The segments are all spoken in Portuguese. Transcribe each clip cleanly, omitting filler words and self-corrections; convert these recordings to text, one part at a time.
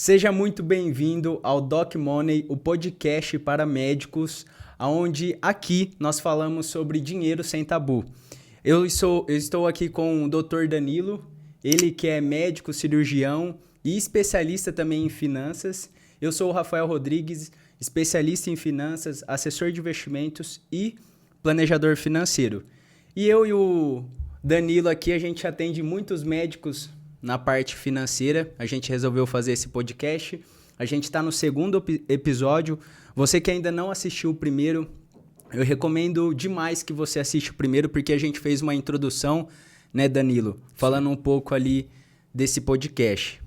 Seja muito bem-vindo ao Doc Money, o podcast para médicos, onde aqui nós falamos sobre dinheiro sem tabu. Eu estou aqui com o Dr. Danilo, ele que é médico, cirurgião e especialista também em finanças. Eu sou o Rafael Rodrigues, especialista em finanças, assessor de investimentos e planejador financeiro. E eu e o Danilo aqui, a gente atende muitos médicos na parte financeira. A gente resolveu fazer esse podcast. A gente está no segundo episódio. Você que ainda não assistiu o primeiro, eu recomendo demais que você assista o primeiro, porque a gente fez uma introdução, né, Danilo? Falando um pouco ali desse podcast.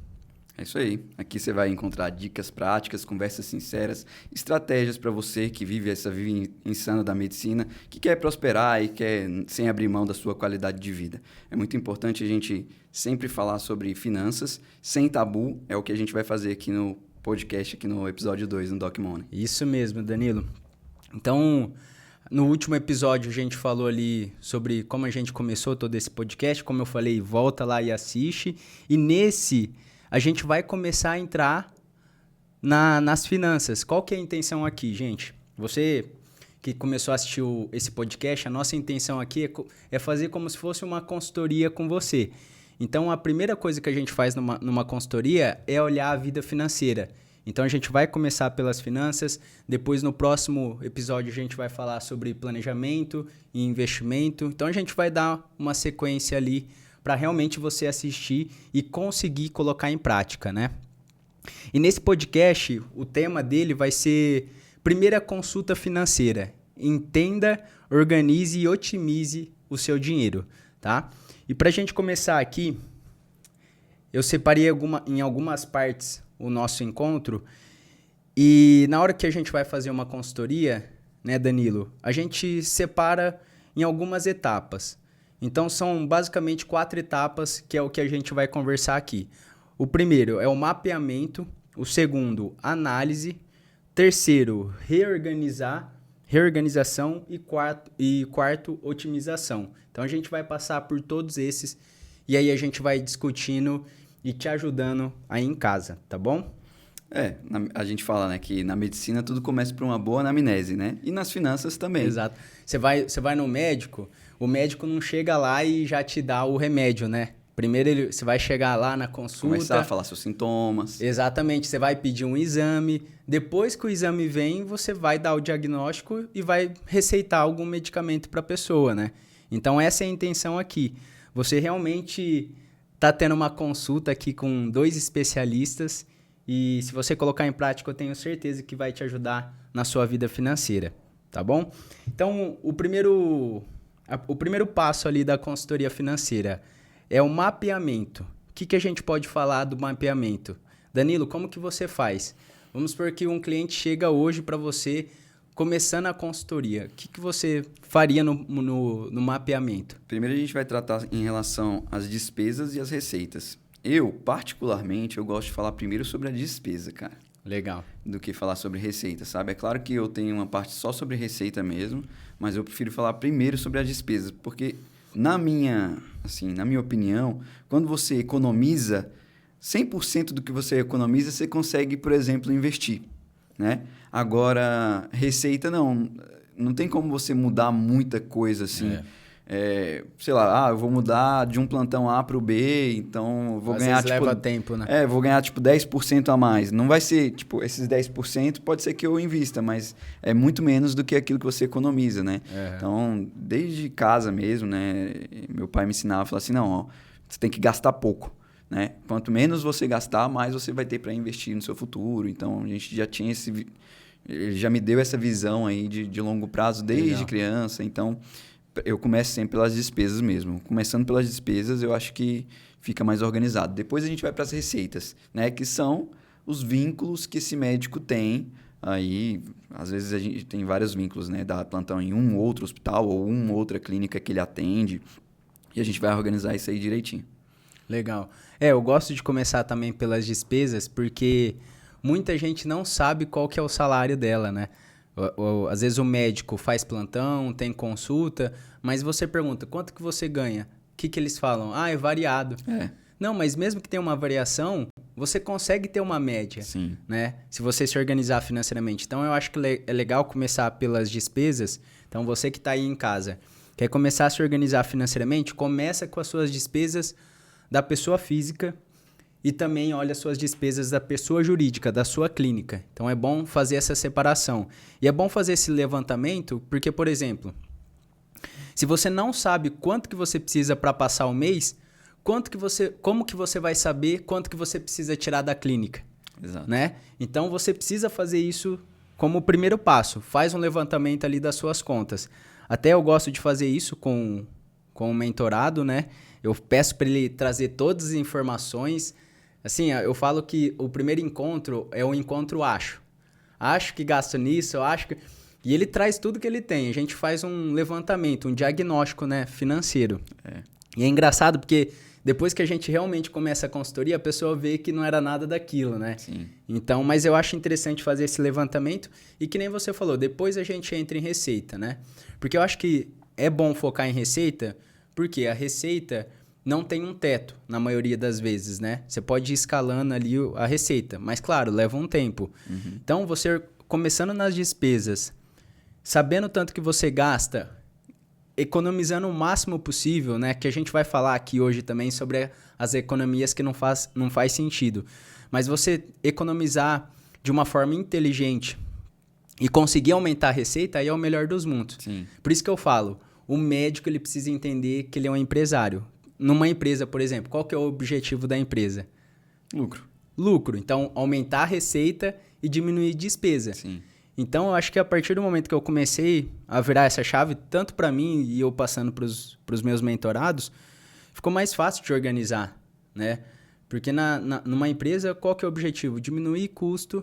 É isso aí. Aqui você vai encontrar dicas práticas, conversas sinceras, estratégias para você que vive essa vida insana da medicina, que quer prosperar e quer sem abrir mão da sua qualidade de vida. É muito importante a gente sempre falar sobre finanças, sem tabu, é o que a gente vai fazer aqui no podcast, aqui no episódio 2, no Doc Money. Isso mesmo, Danilo. Então, no último episódio a gente falou ali sobre como a gente começou todo esse podcast. Como eu falei, volta lá e assiste. E nesse, a gente vai começar a entrar nas finanças. Qual que é a intenção aqui, gente? Você que começou a assistir esse podcast, a nossa intenção aqui é fazer como se fosse uma consultoria com você. Então, a primeira coisa que a gente faz numa consultoria é olhar a vida financeira. Então, a gente vai começar pelas finanças, depois no próximo episódio a gente vai falar sobre planejamento e investimento. Então, a gente vai dar uma sequência ali para realmente você assistir e conseguir colocar em prática, né? E nesse podcast, o tema dele vai ser primeira consulta financeira. Entenda, organize e otimize o seu dinheiro, tá? E para a gente começar aqui, eu separei em algumas partes o nosso encontro. E na hora que a gente vai fazer uma consultoria, né, Danilo, a gente separa em algumas etapas. Então, são basicamente 4 etapas, que é o que a gente vai conversar aqui. O primeiro é o mapeamento, o segundo, análise, terceiro, reorganização e quarto, otimização. Então, a gente vai passar por todos esses e aí a gente vai discutindo e te ajudando aí em casa, tá bom? A gente fala, né, que na medicina tudo começa por uma boa anamnese, né? E nas finanças também. Exato. Você vai no médico, o médico não chega lá e já te dá o remédio, né? Primeiro você vai chegar lá na consulta. Começar a falar seus sintomas. Exatamente. Você vai pedir um exame. Depois que o exame vem, você vai dar o diagnóstico e vai receitar algum medicamento para a pessoa, né? Então, essa é a intenção aqui. Você realmente está tendo uma consulta aqui com 2 especialistas e se você colocar em prática, eu tenho certeza que vai te ajudar na sua vida financeira, tá bom? Então, o primeiro passo ali da consultoria financeira é o mapeamento. O que a gente pode falar do mapeamento? Danilo, como que você faz? Vamos supor que um cliente chega hoje para você começando a consultoria. O que você faria no mapeamento? Primeiro a gente vai tratar em relação às despesas e às receitas. Particularmente, eu gosto de falar primeiro sobre a despesa, cara. Legal. Do que falar sobre receita, sabe? É claro que eu tenho uma parte só sobre receita mesmo, mas eu prefiro falar primeiro sobre as despesas, porque na minha opinião, quando você economiza 100% do que você economiza, você consegue, por exemplo, investir, né? Agora, receita não tem como você mudar muita coisa assim. Sei lá, eu vou mudar de um plantão A para o B, então eu vou Às ganhar, vezes leva tempo, né? Vou ganhar, 10% a mais. Não vai ser, esses 10% pode ser que eu invista, mas é muito menos do que aquilo que você economiza, né? Então, desde casa mesmo, né? Meu pai me ensinava, falava assim, não, você tem que gastar pouco, né? Quanto menos você gastar, mais você vai ter para investir no seu futuro. Então, a gente já tinha ele já me deu essa visão aí de longo prazo desde criança, então eu começo sempre pelas despesas mesmo. Começando pelas despesas, eu acho que fica mais organizado. Depois a gente vai para as receitas, né? Que são os vínculos que esse médico tem. Aí, às vezes, a gente tem vários vínculos, né? Dá plantão em um outro hospital ou uma outra clínica que ele atende. E a gente vai organizar isso aí direitinho. Legal. Eu gosto de começar também pelas despesas, porque muita gente não sabe qual que é o salário dela, né? Às vezes o médico faz plantão, tem consulta, mas você pergunta, quanto que você ganha? O que eles falam? É variado. Não, mas mesmo que tenha uma variação, você consegue ter uma média, Sim. né? Se você se organizar financeiramente. Então, eu acho que é legal começar pelas despesas. Então, você que está aí em casa, quer começar a se organizar financeiramente, começa com as suas despesas da pessoa física e também olha as suas despesas da pessoa jurídica, da sua clínica. Então, é bom fazer essa separação. E é bom fazer esse levantamento porque, por exemplo, se você não sabe quanto que você precisa para passar o mês, como que você vai saber quanto que você precisa tirar da clínica? Exato. Né? Então, você precisa fazer isso como o primeiro passo. Faz um levantamento ali das suas contas. Até eu gosto de fazer isso com o mentorado, né? Eu peço para ele trazer todas as informações. Assim, eu falo que o primeiro encontro é o encontro acho. Acho que gasto nisso, eu acho que... E ele traz tudo que ele tem. A gente faz um levantamento, um diagnóstico, né, financeiro. E é engraçado porque depois que a gente realmente começa a consultoria, a pessoa vê que não era nada daquilo, né? Sim. Então, mas eu acho interessante fazer esse levantamento e que nem você falou, depois a gente entra em receita, né? Porque eu acho que é bom focar em receita, porque a receita não tem um teto, na maioria das vezes, né? Você pode ir escalando ali a receita, mas claro, leva um tempo. Então, você começando nas despesas, sabendo o tanto que você gasta, economizando o máximo possível, né? Que a gente vai falar aqui hoje também sobre as economias que não faz sentido. Mas você economizar de uma forma inteligente e conseguir aumentar a receita, aí é o melhor dos mundos. Sim. Por isso que eu falo, o médico ele precisa entender que ele é um empresário. Numa empresa, por exemplo, qual que é o objetivo da empresa? Lucro. Então, aumentar a receita e diminuir despesa. Sim. Então, eu acho que a partir do momento que eu comecei a virar essa chave, tanto para mim e eu passando para os meus mentorados, ficou mais fácil de organizar, né? Porque numa empresa, qual que é o objetivo? Diminuir custo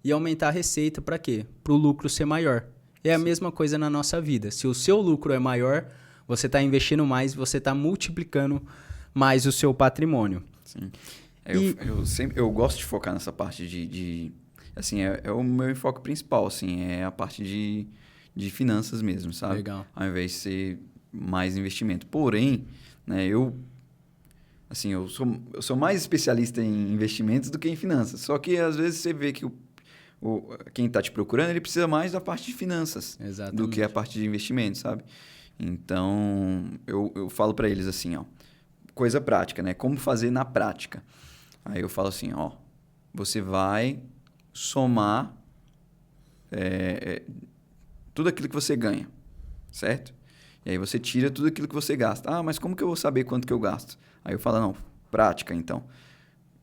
e aumentar a receita para quê? Para o lucro ser maior. É a mesma coisa na nossa vida. Se o seu lucro é maior, você está investindo mais, você está multiplicando mais o seu patrimônio. Sim. Eu gosto de focar nessa parte assim, é o meu enfoque principal, assim, é a parte de finanças mesmo, sabe? Legal. Ao invés de ser mais investimento. Porém, né, eu sou mais especialista em investimentos do que em finanças. Só que, às vezes, você vê que quem está te procurando, ele precisa mais da parte de finanças. Exatamente. Do que a parte de investimento, sabe? Então, eu falo para eles assim, ó, coisa prática, né? Como fazer na prática. Aí eu falo assim, ó, você vai somar tudo aquilo que você ganha, certo? E aí você tira tudo aquilo que você gasta. Ah, mas como que eu vou saber quanto que eu gasto? Aí eu falo, não, prática, então.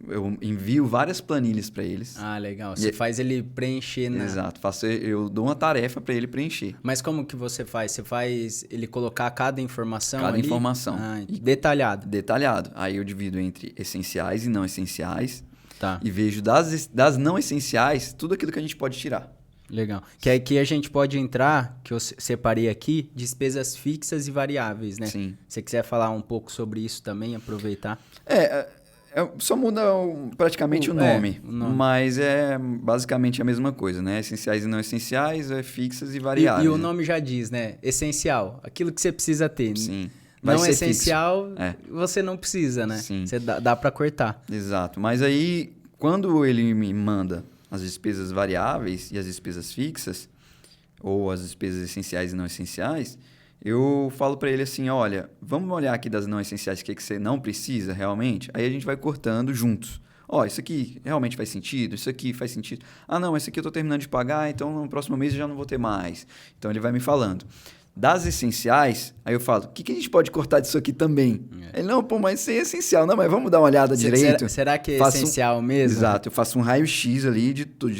Eu envio várias planilhas para eles. Ah, legal. Você faz ele preencher na... Exato. Eu dou uma tarefa para ele preencher. Mas como que você faz? Você faz ele colocar cada informação Cada ali? informação. Detalhado. Detalhado. Aí eu divido entre essenciais e não essenciais. Tá. E vejo das não essenciais tudo aquilo que a gente pode tirar. Legal. Que aqui a gente pode entrar, que eu separei aqui, despesas fixas e variáveis, né? Sim. Se você quiser falar um pouco sobre isso também, aproveitar. Só muda praticamente o nome, mas é basicamente a mesma coisa, né? Essenciais e não essenciais, fixas e variáveis. E o nome já diz, né? Essencial, aquilo que você precisa ter. Sim. Não essencial, você não precisa, né? Sim. Você dá para cortar. Exato. Mas aí, quando ele me manda as despesas variáveis e as despesas fixas, ou as despesas essenciais e não essenciais, eu falo para ele assim, olha, vamos olhar aqui das não essenciais, o que você não precisa realmente? Aí a gente vai cortando juntos. Ó, isso aqui realmente faz sentido? Isso aqui faz sentido? Ah, não, esse aqui eu estou terminando de pagar, então no próximo mês eu já não vou ter mais. Então ele vai me falando. Das essenciais, aí eu falo, o que a gente pode cortar disso aqui também? Ele, não, pô, mas isso aí é essencial. Não, mas vamos dar uma olhada direito. Será que é essencial mesmo? Exato, eu faço um raio-x ali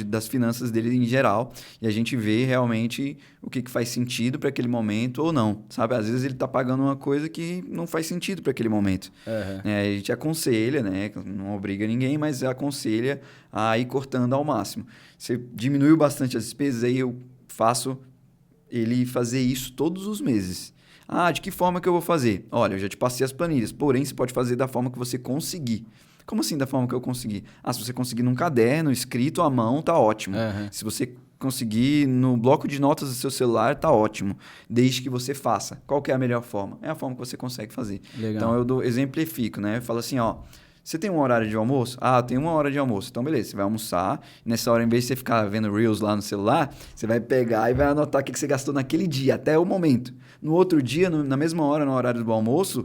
das finanças dele em geral e a gente vê realmente o que faz sentido para aquele momento ou não, sabe? Às vezes ele está pagando uma coisa que não faz sentido para aquele momento. Uhum. A gente aconselha, né? Não obriga ninguém, mas aconselha a ir cortando ao máximo. Você diminuiu bastante as despesas, aí eu faço ele fazer isso todos os meses. Ah, de que forma que eu vou fazer? Olha, eu já te passei as planilhas, porém você pode fazer da forma que você conseguir. Como assim da forma que eu conseguir? Ah, se você conseguir num caderno, escrito à mão, tá ótimo. Uhum. Se você conseguir no bloco de notas do seu celular, tá ótimo. Desde que você faça. Qual que é a melhor forma? É a forma que você consegue fazer. Legal. Então eu exemplifico, né? Eu falo assim, ó, Você tem um horário de almoço? Ah, tem uma hora de almoço. Então, beleza, você vai almoçar. Nessa hora, em vez de você ficar vendo Reels lá no celular, você vai pegar e vai anotar o que você gastou naquele dia, até o momento. No outro dia, na mesma hora, no horário do almoço,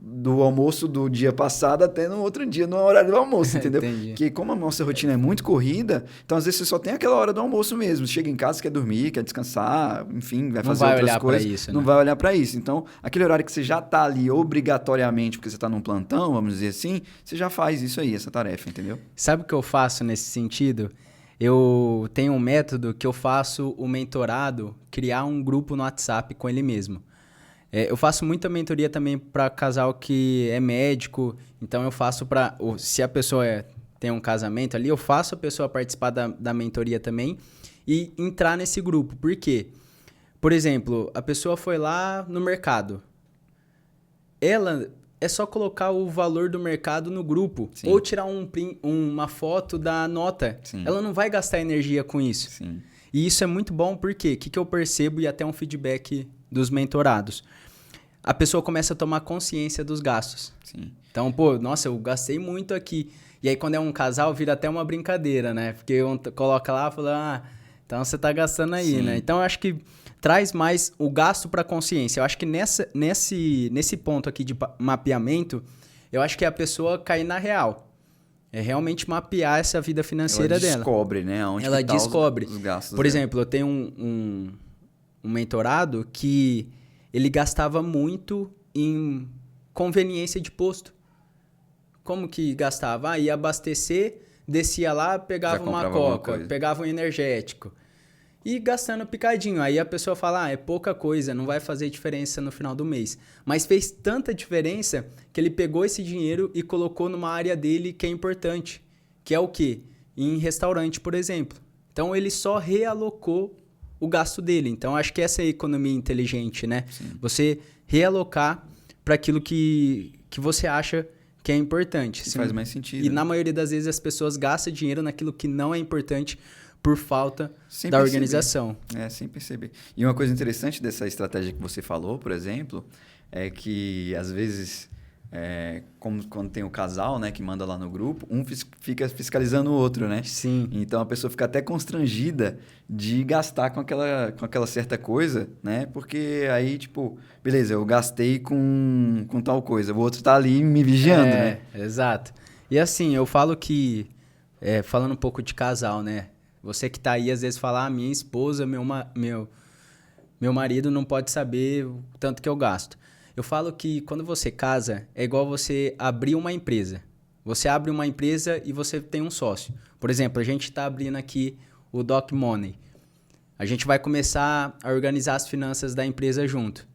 do almoço do dia passado até no outro dia, no horário do almoço, entendeu? Porque como a nossa rotina é muito corrida, então às vezes você só tem aquela hora do almoço mesmo. Você chega em casa, quer dormir, quer descansar, enfim, vai fazer outras coisas. Isso, não vai olhar para isso. Então, aquele horário que você já tá ali obrigatoriamente, porque você tá num plantão, vamos dizer assim, você já faz isso aí, essa tarefa, entendeu? Sabe o que eu faço nesse sentido? Eu tenho um método que eu faço o mentorado criar um grupo no WhatsApp com ele mesmo. Eu faço muita mentoria também para casal que é médico, então eu faço para... Se a pessoa tem um casamento ali, eu faço a pessoa participar da mentoria também e entrar nesse grupo. Por quê? Por exemplo, a pessoa foi lá no mercado. Ela... É só colocar o valor do mercado no grupo. Sim. Ou tirar uma foto da nota. Sim. Ela não vai gastar energia com isso. Sim. E isso é muito bom porque o que eu percebo e até um feedback dos mentorados. A pessoa começa a tomar consciência dos gastos. Sim. Então, nossa, eu gastei muito aqui. E aí, quando é um casal, vira até uma brincadeira, né? Porque um coloca lá e fala, então você tá gastando aí, Sim. né? Então, eu acho que traz mais o gasto para a consciência. Eu acho que nesse ponto aqui de mapeamento, eu acho que a pessoa cair na real. É realmente mapear essa vida financeira dela. Ela descobre, né? Onde ela descobre. Os gastos Por exemplo, eu tenho um mentorado que ele gastava muito em conveniência de posto. Como que gastava? Ia abastecer, descia lá, pegava uma coca, pegava um energético. E gastando picadinho. Aí a pessoa fala, é pouca coisa, não vai fazer diferença no final do mês. Mas fez tanta diferença que ele pegou esse dinheiro e colocou numa área dele que é importante. Que é o quê? Em restaurante, por exemplo. Então ele só realocou o gasto dele. Então acho que essa é a economia inteligente, né? Sim. Você realocar para aquilo que você acha que é importante. Que faz mais sentido. E na maioria das vezes as pessoas gastam dinheiro naquilo que não é importante por falta da organização. Sem perceber. E uma coisa interessante dessa estratégia que você falou, por exemplo, é que às vezes, como quando tem o casal, né, que manda lá no grupo, um fica fiscalizando o outro, né? Sim. Então a pessoa fica até constrangida de gastar com aquela certa coisa, né? Porque aí, tipo, beleza, eu gastei com tal coisa, o outro tá ali me vigiando, né? Exato. E assim, eu falo que, falando um pouco de casal, né? Você que tá aí, às vezes, fala, minha esposa, meu marido não pode saber o tanto que eu gasto. Eu falo que quando você casa, é igual você abrir uma empresa. Você abre uma empresa e você tem um sócio. Por exemplo, a gente está abrindo aqui o Doc Money. A gente vai começar a organizar as finanças da empresa junto.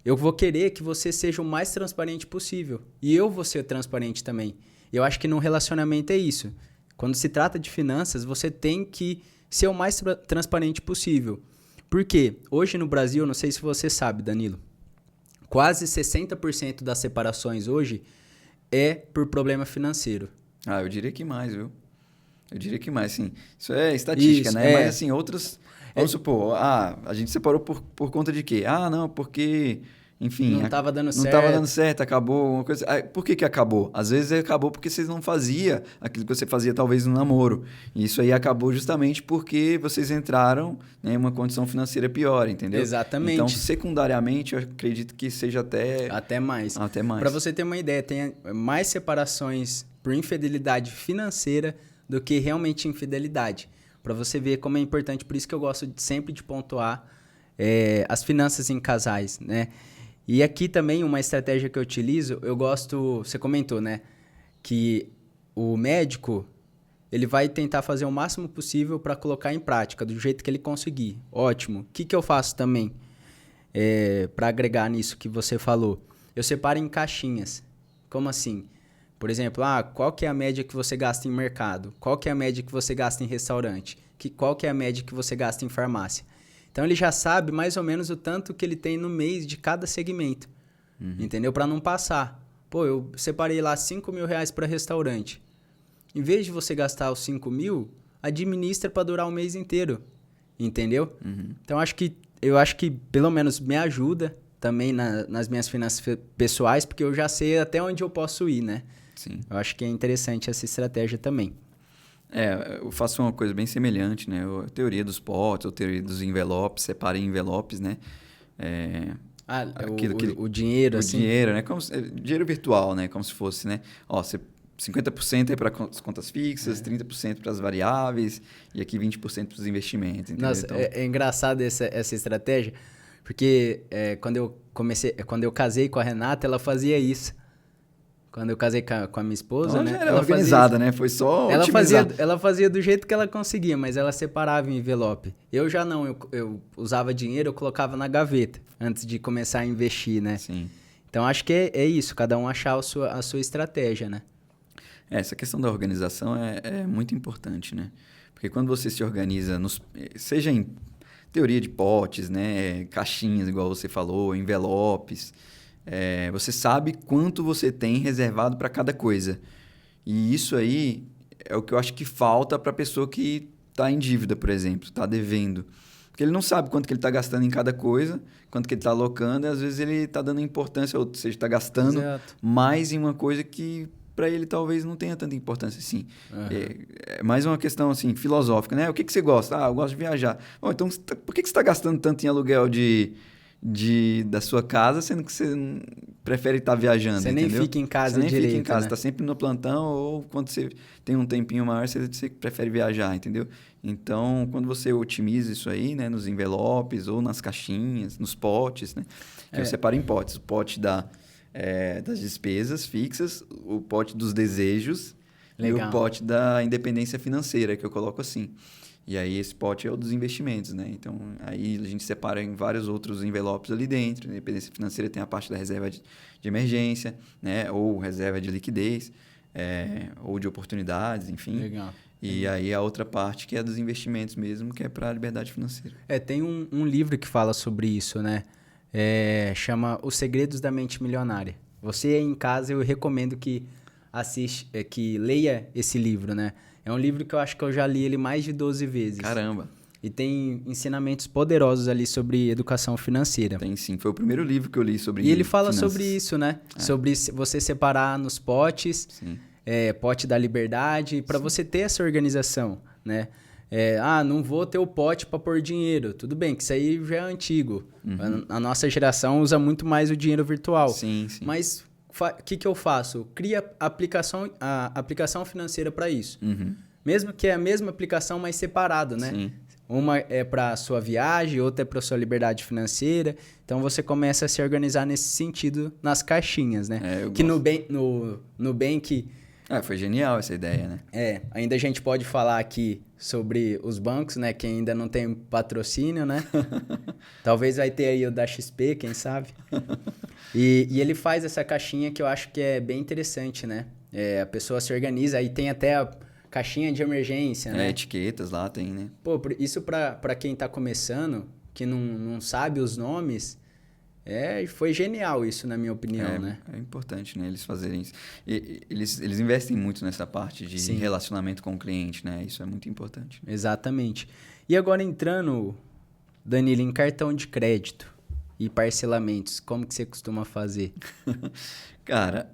Eu vou querer que você seja o mais transparente possível. E eu vou ser transparente também. Eu acho que no relacionamento é isso. Quando se trata de finanças, você tem que ser o mais transparente possível. Por quê? Hoje no Brasil, não sei se você sabe, Danilo, quase 60% das separações hoje é por problema financeiro. Eu diria que mais, viu? Eu diria que mais, sim. Isso é estatística, né? Mas assim, outras... Vamos supor, a gente separou por conta de quê? Não, porque... Enfim, não estava dando certo. Não estava dando certo, acabou uma coisa. Por que acabou? Às vezes acabou porque vocês não faziam aquilo que você fazia talvez no namoro. E isso aí acabou justamente porque vocês entraram em uma condição financeira pior, entendeu? Exatamente. Então, secundariamente, eu acredito que seja até mais. Até mais. Para você ter uma ideia, tem mais separações por infidelidade financeira do que realmente infidelidade. Para você ver como é importante, por isso que eu gosto sempre de pontuar as finanças em casais, né? E aqui também uma estratégia que eu utilizo, eu gosto, você comentou, né? Que o médico, ele vai tentar fazer o máximo possível para colocar em prática, do jeito que ele conseguir. Ótimo. O que eu faço também para agregar nisso que você falou? Eu separo em caixinhas. Como assim? Por exemplo, qual que é a média que você gasta em mercado? Qual que é a média que você gasta em restaurante? Qual que é a média que você gasta em farmácia? Então, ele já sabe mais ou menos o tanto que ele tem no mês de cada segmento, entendeu? Para não passar. Eu separei lá R$5.000 para restaurante. Em vez de você gastar os 5.000, administra para durar o mês inteiro, entendeu? Então, eu acho que pelo menos me ajuda também nas minhas finanças pessoais, porque eu já sei até onde eu posso ir, né? Sim. Eu acho que é interessante essa estratégia também. Eu faço uma coisa bem semelhante, né? A teoria dos potes, a teoria dos envelopes, separa em envelopes, né? O dinheiro, o assim? dinheiro, né? Dinheiro virtual, né? Como se fosse, né? 50% é para as contas fixas, 30% para as variáveis e aqui 20% para os investimentos, entendeu? Nossa, Então, é engraçado essa estratégia, porque quando eu casei com a Renata, ela fazia isso. Quando eu casei com a minha esposa, ela né? já era Ela fazia organizada, isso. né? Foi só Ela otimizar. fazia do jeito que ela conseguia, mas ela separava em envelope. Eu já não, eu usava dinheiro, eu colocava na gaveta antes de começar a investir, né? Sim. Então acho que é isso, cada um achar a sua estratégia, né? Essa questão da organização é muito importante, né? Porque quando você se organiza, seja em teoria de potes, né? Caixinhas, igual você falou, envelopes, você sabe quanto você tem reservado para cada coisa. E isso aí é o que eu acho que falta para a pessoa que está em dívida, por exemplo, está devendo. Porque ele não sabe quanto que ele está gastando em cada coisa, quanto que ele está alocando, e às vezes ele está dando importância, ou seja, está gastando Exato. mais em uma coisa que para ele talvez não tenha tanta importância assim. Uhum. É mais uma questão assim filosófica, né? O que você gosta? Eu gosto de viajar. Bom, então por que você está gastando tanto em aluguel da sua casa, sendo que você prefere estar viajando, Você nem entendeu? fica em casa Você nem direito, fica em casa, né? está sempre no plantão ou quando você tem um tempinho maior, você prefere viajar, entendeu? Então, quando você otimiza isso aí, né, nos envelopes ou nas caixinhas, nos potes, né, que eu separo em potes, o pote das despesas fixas, o pote dos desejos Legal. e o pote da independência financeira, que eu coloco assim. E aí esse pote é o dos investimentos, né? Então, aí a gente separa em vários outros envelopes ali dentro. A independência financeira tem a parte da reserva de emergência, né? Ou reserva de liquidez, ou de oportunidades, enfim. Legal. E aí a outra parte que é dos investimentos mesmo, que é para a liberdade financeira. Tem um livro que fala sobre isso, né? Chama Os Segredos da Mente Milionária. Você aí em casa, eu recomendo que que leia esse livro, né? É um livro que eu acho que eu já li ele mais de 12 vezes. Caramba! E tem ensinamentos poderosos ali sobre educação financeira. Tem sim. Foi o primeiro livro que eu li sobre E ele fala finanças. sobre isso, né? Sobre você separar nos potes, pote da liberdade, para você ter essa organização, né? Não vou ter o pote para pôr dinheiro. Tudo bem, que isso aí já é antigo. Uhum. A nossa geração usa muito mais o dinheiro virtual. Sim, sim. Mas o que eu faço? Cria a aplicação financeira para isso. Uhum. Mesmo que é a mesma aplicação, mas separado, né? Sim. Uma é para sua viagem, outra é para sua liberdade financeira. Então você começa a se organizar nesse sentido nas caixinhas, né? Que no Nubank... Foi genial essa ideia, né? Ainda a gente pode falar aqui sobre os bancos, né? Que ainda não tem patrocínio, né? Talvez vai ter aí o da XP, quem sabe? E ele faz essa caixinha que eu acho que é bem interessante, né? A pessoa se organiza, aí tem até a caixinha de emergência, né? Etiquetas lá tem, né? Pô, isso pra quem tá começando, que não sabe os nomes, foi genial isso, na minha opinião, né? É importante, né? Eles fazerem isso. Eles investem muito nessa parte de relacionamento com o cliente, né? Isso é muito importante. Exatamente. E agora entrando, Danilo, em cartão de crédito e parcelamentos, como que você costuma fazer? Cara,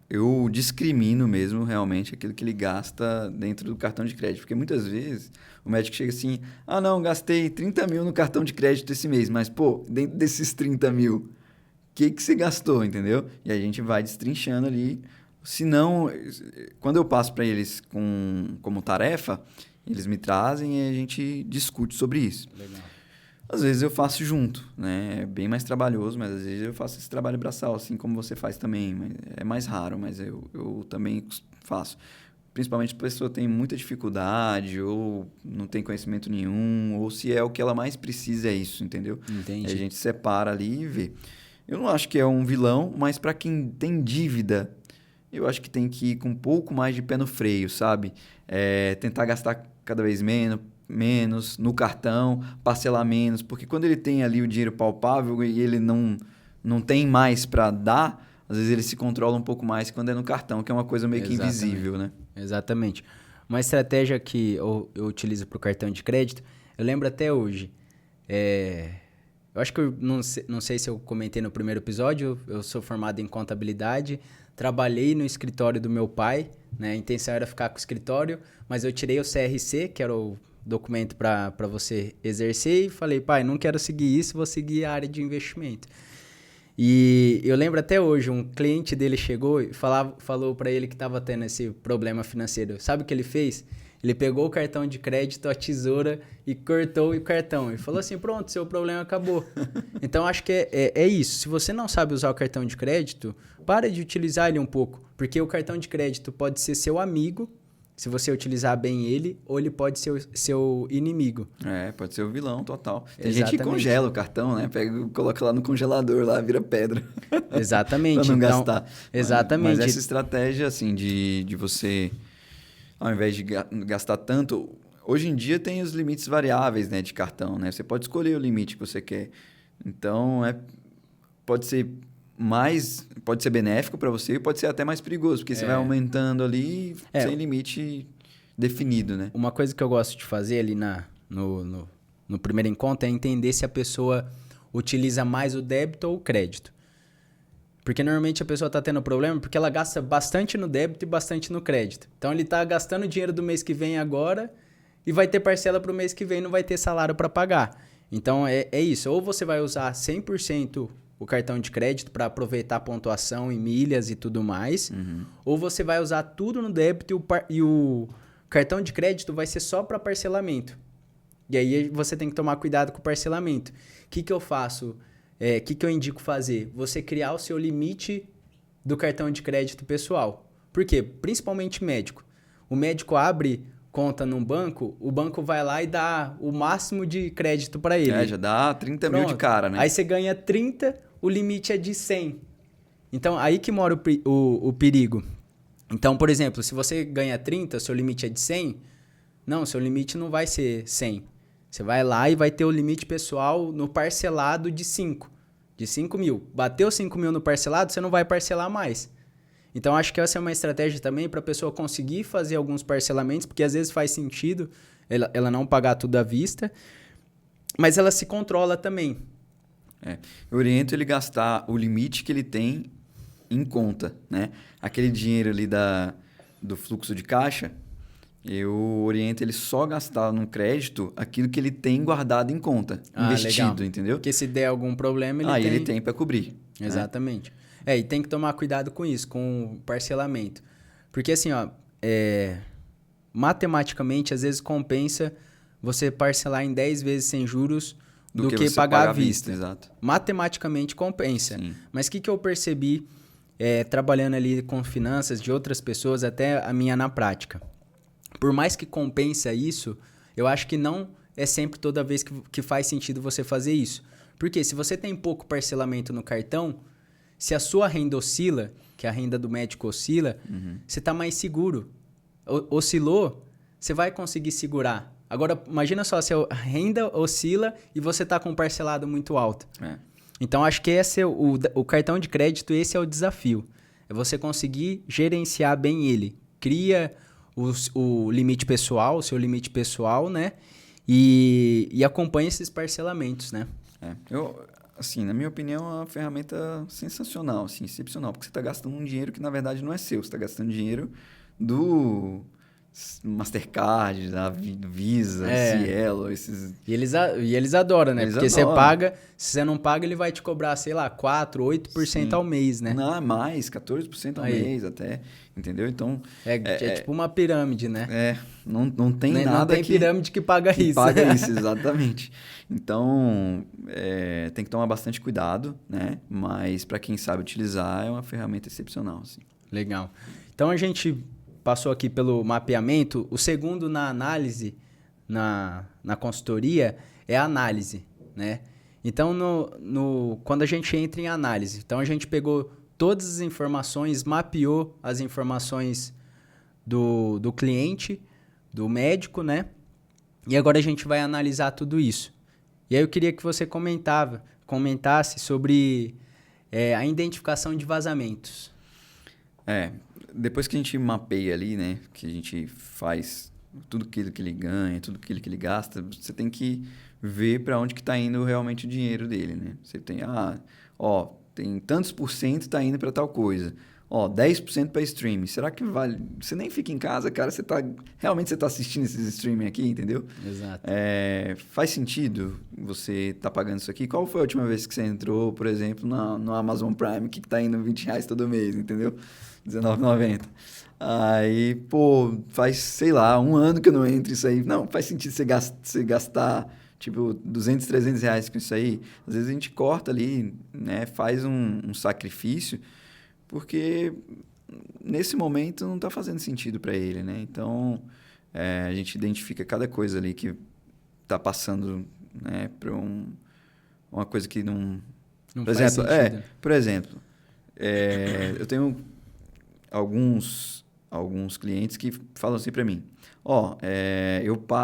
eu discrimino mesmo realmente aquilo que ele gasta dentro do cartão de crédito. Porque muitas vezes o médico chega assim, não, gastei 30 mil no cartão de crédito esse mês, mas, pô, dentro desses 30 mil, o que você gastou, entendeu? E a gente vai destrinchando ali. Se não, quando eu passo para eles como tarefa, eles me trazem e a gente discute sobre isso. Legal. Às vezes eu faço junto, né? É bem mais trabalhoso, mas às vezes eu faço esse trabalho braçal, assim como você faz também. É mais raro, mas eu também faço. Principalmente se a pessoa tem muita dificuldade, ou não tem conhecimento nenhum, ou se é o que ela mais precisa, é isso, entendeu? Entendi. Aí a gente separa ali e vê. Eu não acho que é um vilão, mas para quem tem dívida, eu acho que tem que ir com um pouco mais de pé no freio, sabe? Tentar gastar cada vez menos no cartão, parcelar menos, porque quando ele tem ali o dinheiro palpável e ele não tem mais para dar, às vezes ele se controla um pouco mais quando é no cartão, que é uma coisa meio que invisível, né? Exatamente. Uma estratégia que eu utilizo para o cartão de crédito, eu lembro até hoje, Eu acho que eu não sei se eu comentei no primeiro episódio, eu sou formado em contabilidade, trabalhei no escritório do meu pai, né? A intenção era ficar com o escritório, mas eu tirei o CRC, que era o documento para você exercer, e falei, pai, não quero seguir isso, vou seguir a área de investimento. E eu lembro até hoje, um cliente dele chegou e falou para ele que estava tendo esse problema financeiro. Sabe o que ele fez? Ele pegou o cartão de crédito, a tesoura e cortou o cartão. E falou assim, pronto, seu problema acabou. Então, acho que é isso. Se você não sabe usar o cartão de crédito, para de utilizar ele um pouco. Porque o cartão de crédito pode ser seu amigo, se você utilizar bem ele, ou ele pode ser seu inimigo. Pode ser o vilão total. Tem Exatamente. gente que congela o cartão, né? Pega, coloca lá no congelador, lá vira pedra. Exatamente. Pra não gastar. Exatamente. Mas essa estratégia, assim, de você, ao invés de gastar tanto... Hoje em dia tem os limites variáveis, né, de cartão, né? Você pode escolher o limite que você quer. Então, pode ser benéfico para você e pode ser até mais perigoso, porque você vai aumentando ali sem limite definido, né? Uma coisa que eu gosto de fazer ali no primeiro encontro é entender se a pessoa utiliza mais o débito ou o crédito. Porque normalmente a pessoa está tendo problema porque ela gasta bastante no débito e bastante no crédito. Então ele está gastando dinheiro do mês que vem agora e vai ter parcela para o mês que vem e não vai ter salário para pagar. Então é isso. Ou você vai usar 100% o cartão de crédito para aproveitar a pontuação em milhas e tudo mais. Ou você vai usar tudo no débito e o cartão de crédito vai ser só para parcelamento. E aí você tem que tomar cuidado com o parcelamento. O que eu faço? O que eu indico fazer? Você criar o seu limite do cartão de crédito pessoal. Por quê? Principalmente médico. O médico abre conta num banco, o banco vai lá e dá o máximo de crédito para ele. Já dá 30 mil de cara, né? Aí você ganha 30, o limite é de 100. Então, aí que mora o perigo. Então, por exemplo, se você ganha 30, seu limite é de 100, não, seu limite não vai ser 100. Você vai lá e vai ter o limite pessoal no parcelado de 5 mil. Bateu 5 mil no parcelado, você não vai parcelar mais. Então, acho que essa é uma estratégia também para a pessoa conseguir fazer alguns parcelamentos, porque às vezes faz sentido ela não pagar tudo à vista, mas ela se controla também. Eu oriento ele gastar o limite que ele tem em conta, né? Aquele dinheiro ali do fluxo de caixa, eu oriento ele só gastar no crédito aquilo que ele tem guardado em conta, investido, legal. Entendeu? Porque se der algum problema, ele tem para cobrir. Exatamente. E tem que tomar cuidado com isso, com o parcelamento. Porque assim, matematicamente, às vezes compensa você parcelar em 10 vezes sem juros do que pagar à vista. Exato. Matematicamente compensa. Sim. Mas o que eu percebi trabalhando ali com finanças de outras pessoas, até a minha na prática? Por mais que compensa isso, eu acho que não é sempre toda vez que faz sentido você fazer isso. Porque se você tem pouco parcelamento no cartão, se a sua renda oscila, que a renda do médico oscila, você está mais seguro. Oscilou, você vai conseguir segurar. Agora, imagina só, se a renda oscila e você está com um parcelado muito alto. Então, acho que esse é o cartão de crédito, esse é o desafio. É você conseguir gerenciar bem ele. Cria o limite pessoal, o seu limite pessoal, né? E acompanha esses parcelamentos, né? Assim, na minha opinião, é uma ferramenta sensacional, assim, excepcional, porque você está gastando um dinheiro que, na verdade, não é seu. Você está gastando dinheiro do Mastercard, da Visa, Cielo, esses... E eles adoram, né? Porque adoram. Você paga, se você não paga, ele vai te cobrar, sei lá, 4%, 8% ao mês, né? Não, mais, 14% ao mês até, entendeu? Então... É tipo uma pirâmide, né? Não tem nada Não tem pirâmide que paga isso. Paga isso, exatamente. Então, tem que tomar bastante cuidado, né? Mas para quem sabe utilizar, é uma ferramenta excepcional, assim. Legal. Então, a gente passou aqui pelo mapeamento. O segundo na análise, na consultoria, é a análise, né? Então, quando a gente entra em análise, então a gente pegou todas as informações, mapeou as informações do cliente, do médico, né? E agora a gente vai analisar tudo isso. E aí eu queria que você comentasse sobre a identificação de vazamentos. Depois que a gente mapeia ali, né? Que a gente faz tudo aquilo que ele ganha, tudo aquilo que ele gasta, você tem que ver para onde que está indo realmente o dinheiro dele, né? Você tem, tem tantos por cento está indo para tal coisa. 10% para streaming. Será que vale? Você nem fica em casa, cara. Realmente você tá assistindo esses streaming aqui, entendeu? Exato. Faz sentido você tá pagando isso aqui? Qual foi a última vez que você entrou, por exemplo, no Amazon Prime, que tá indo R$20 todo mês, entendeu? R$19,90. Aí, pô, faz, sei lá, 1 ano que eu não entro isso aí. Não, faz sentido você gastar, tipo, R$200, R$300 com isso aí. Às vezes a gente corta ali, né? Faz um sacrifício, porque nesse momento não está fazendo sentido para ele, né? Então, a gente identifica cada coisa ali que está passando, né, para uma coisa que não por faz exemplo, sentido. Por exemplo, eu tenho alguns clientes que falam assim para mim: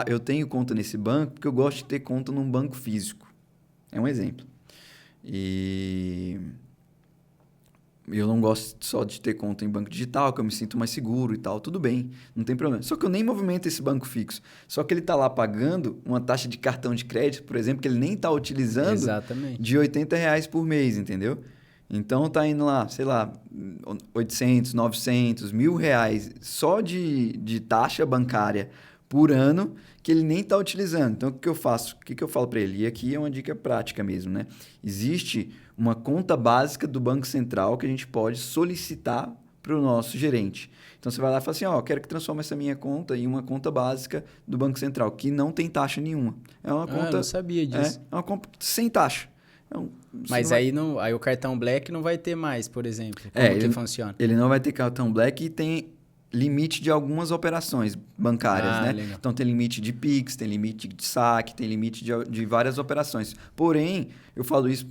eu tenho conta nesse banco porque eu gosto de ter conta num banco físico. É um exemplo. E eu não gosto só de ter conta em banco digital, que eu me sinto mais seguro e tal. Tudo bem, não tem problema. Só que eu nem movimento esse banco fixo. Só que ele está lá pagando uma taxa de cartão de crédito, por exemplo, que ele nem está utilizando. Exatamente. De R$80 por mês, entendeu? Então tá indo lá, sei lá, 800, 900, R$1.000 só de taxa bancária por ano que ele nem está utilizando. Então, o que eu faço? O que eu falo para ele? E aqui é uma dica prática mesmo, né? Existe uma conta básica do Banco Central que a gente pode solicitar para o nosso gerente. Então, você vai lá e fala assim, quero que transforme essa minha conta em uma conta básica do Banco Central, que não tem taxa nenhuma. É uma conta... eu não sabia disso. É uma conta sem taxa. Mas aí o cartão Black não vai ter mais, por exemplo. Como que funciona? Ele não vai ter cartão Black e tem limite de algumas operações bancárias, né? Legal. Então, tem limite de Pix, tem limite de saque, tem limite de várias operações. Porém, eu falo isso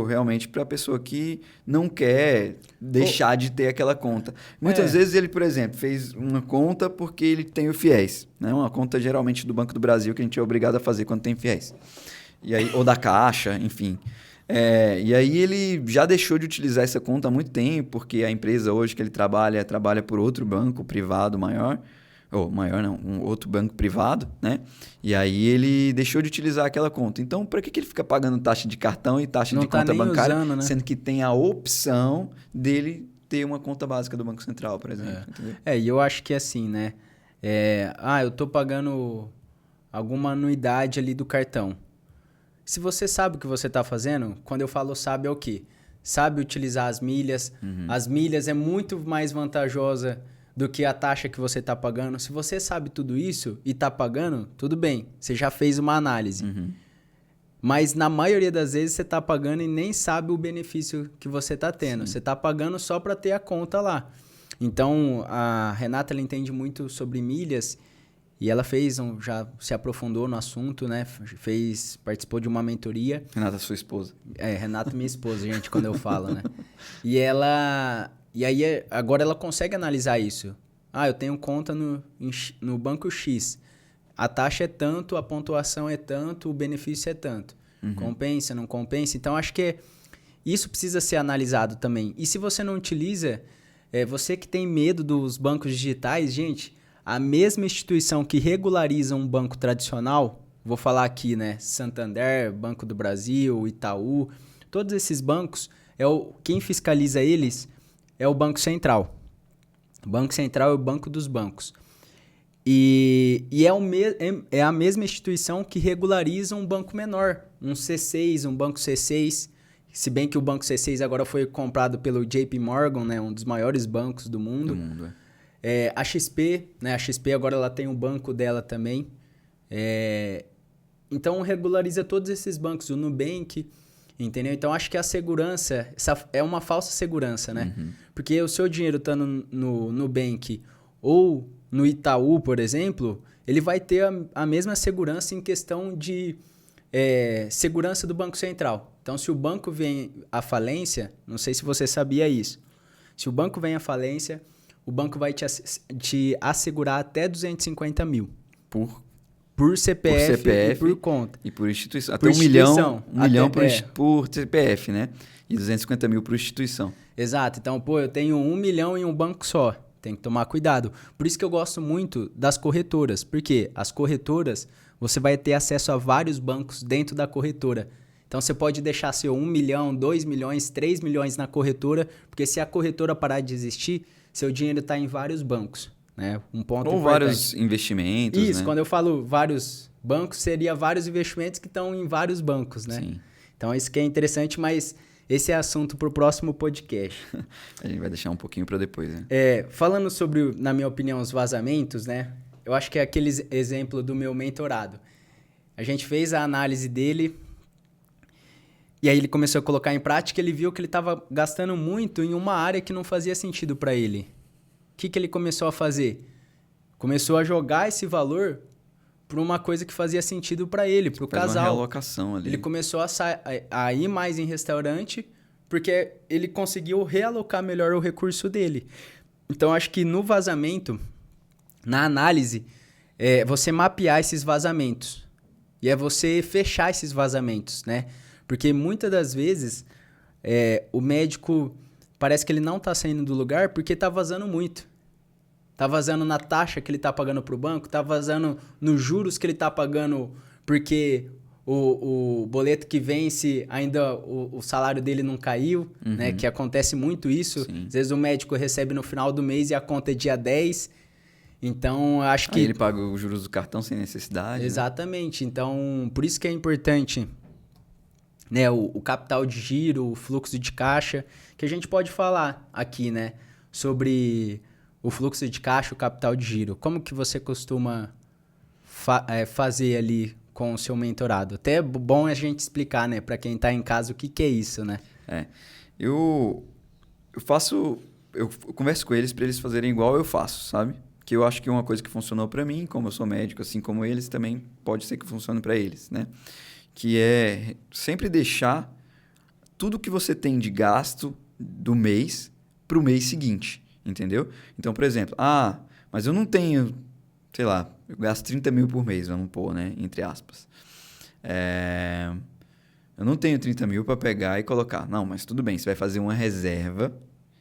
realmente para a pessoa que não quer deixar de ter aquela conta. Muitas vezes ele, por exemplo, fez uma conta porque ele tem o FIES, né? Uma conta geralmente do Banco do Brasil que a gente é obrigado a fazer quando tem FIES. E aí, ou da Caixa, enfim. E aí ele já deixou de utilizar essa conta há muito tempo, porque a empresa hoje que ele trabalha por outro banco privado maior, ou maior não, um outro banco privado, né? E aí ele deixou de utilizar aquela conta. Então, para que ele fica pagando taxa de cartão e taxa de conta bancária, usando, né? sendo que tem a opção dele ter uma conta básica do Banco Central, por exemplo? E eu acho que assim, né? Eu tô pagando alguma anuidade ali do cartão. Se você sabe o que você está fazendo, quando eu falo sabe é o quê? Sabe utilizar as milhas. As milhas é muito mais vantajosa do que a taxa que você está pagando. Se você sabe tudo isso e está pagando, tudo bem. Você já fez uma análise. Mas na maioria das vezes você está pagando e nem sabe o benefício que você está tendo. Sim. Você está pagando só para ter a conta lá. Então, a Renata ela entende muito sobre milhas. E ela já se aprofundou no assunto, né? Participou de uma mentoria. Renata, sua esposa. Renata, minha esposa, gente, quando eu falo, né? E aí, agora ela consegue analisar isso. Eu tenho conta no banco X. A taxa é tanto, a pontuação é tanto, o benefício é tanto. Compensa, não compensa? Então, acho que isso precisa ser analisado também. E se você não utiliza, você que tem medo dos bancos digitais, gente... A mesma instituição que regulariza um banco tradicional, vou falar aqui, né? Santander, Banco do Brasil, Itaú, todos esses bancos, quem fiscaliza eles é o Banco Central. O Banco Central é o banco dos bancos. E é a mesma instituição que regulariza um banco menor, um C6, um banco C6. Se bem que o banco C6 agora foi comprado pelo JP Morgan, né? Um dos maiores bancos do mundo. A XP, né? A XP agora ela tem um banco dela também. Então ganhariza todos esses bancos, o Nubank, entendeu? Então acho que a segurança é uma falsa segurança, né? Porque o seu dinheiro estando no Nubank ou no Itaú, por exemplo, ele vai ter a mesma segurança em questão de segurança do Banco Central. Então se o banco vem à falência, não sei se você sabia isso, se o banco vem à falência, o banco vai te assegurar até 250 mil. Por CPF e por conta. E por instituição. Até 1 milhão, por CPF, né? E 250 mil por instituição. Exato. Então, eu tenho 1 milhão em um banco só. Tem que tomar cuidado. Por isso que eu gosto muito das corretoras. Porque as corretoras, você vai ter acesso a vários bancos dentro da corretora. Então, você pode deixar seu 1 milhão, 2 milhões, 3 milhões na corretora, porque se a corretora parar de existir, seu dinheiro está em vários bancos, né? Um ponto Ou importante. vários investimentos, Isso, né? quando eu falo vários bancos, seria vários investimentos que estão em vários bancos, né? Sim. Então, isso que é interessante, mas esse é assunto para o próximo podcast. A gente vai deixar um pouquinho para depois, né? Falando sobre, na minha opinião, os vazamentos, né? Eu acho que é aquele exemplo do meu mentorado. A gente fez a análise dele e aí ele começou a colocar em prática, ele viu que ele estava gastando muito em uma área que não fazia sentido para ele. O que ele começou a fazer? Começou a jogar esse valor para uma coisa que fazia sentido para ele, para o casal. Uma realocação ali. Ele começou a ir mais em restaurante porque ele conseguiu realocar melhor o recurso dele. Então, acho que no vazamento, na análise, é você mapear esses vazamentos. E é você fechar esses vazamentos, né? Porque muitas das vezes o médico parece que ele não está saindo do lugar porque está vazando muito. Está vazando na taxa que ele está pagando para o banco, está vazando nos juros que ele está pagando porque o boleto que vence ainda o salário dele não caiu, né? Que acontece muito isso. Sim. Às vezes o médico recebe no final do mês e a conta é dia 10. Então, acho que... Aí ele paga os juros do cartão sem necessidade. Exatamente. Né? Então, por isso que é importante, né, o capital de giro, o fluxo de caixa, que a gente pode falar aqui, né, sobre o fluxo de caixa, o capital de giro. Como que você costuma fazer ali com o seu mentorado? Até é bom a gente explicar, né, para quem está em casa o que é isso, né? Eu converso com eles para eles fazerem igual eu faço, sabe? Que eu acho que uma coisa que funcionou para mim, como eu sou médico, assim como eles, também pode ser que funcione para eles, né? Que é sempre deixar tudo que você tem de gasto do mês para o mês seguinte, entendeu? Então, por exemplo, mas eu não tenho, sei lá, eu gasto 30 mil por mês, vamos pôr, né? Entre aspas. Eu não tenho 30 mil para pegar e colocar. Não, mas tudo bem, você vai fazer uma reserva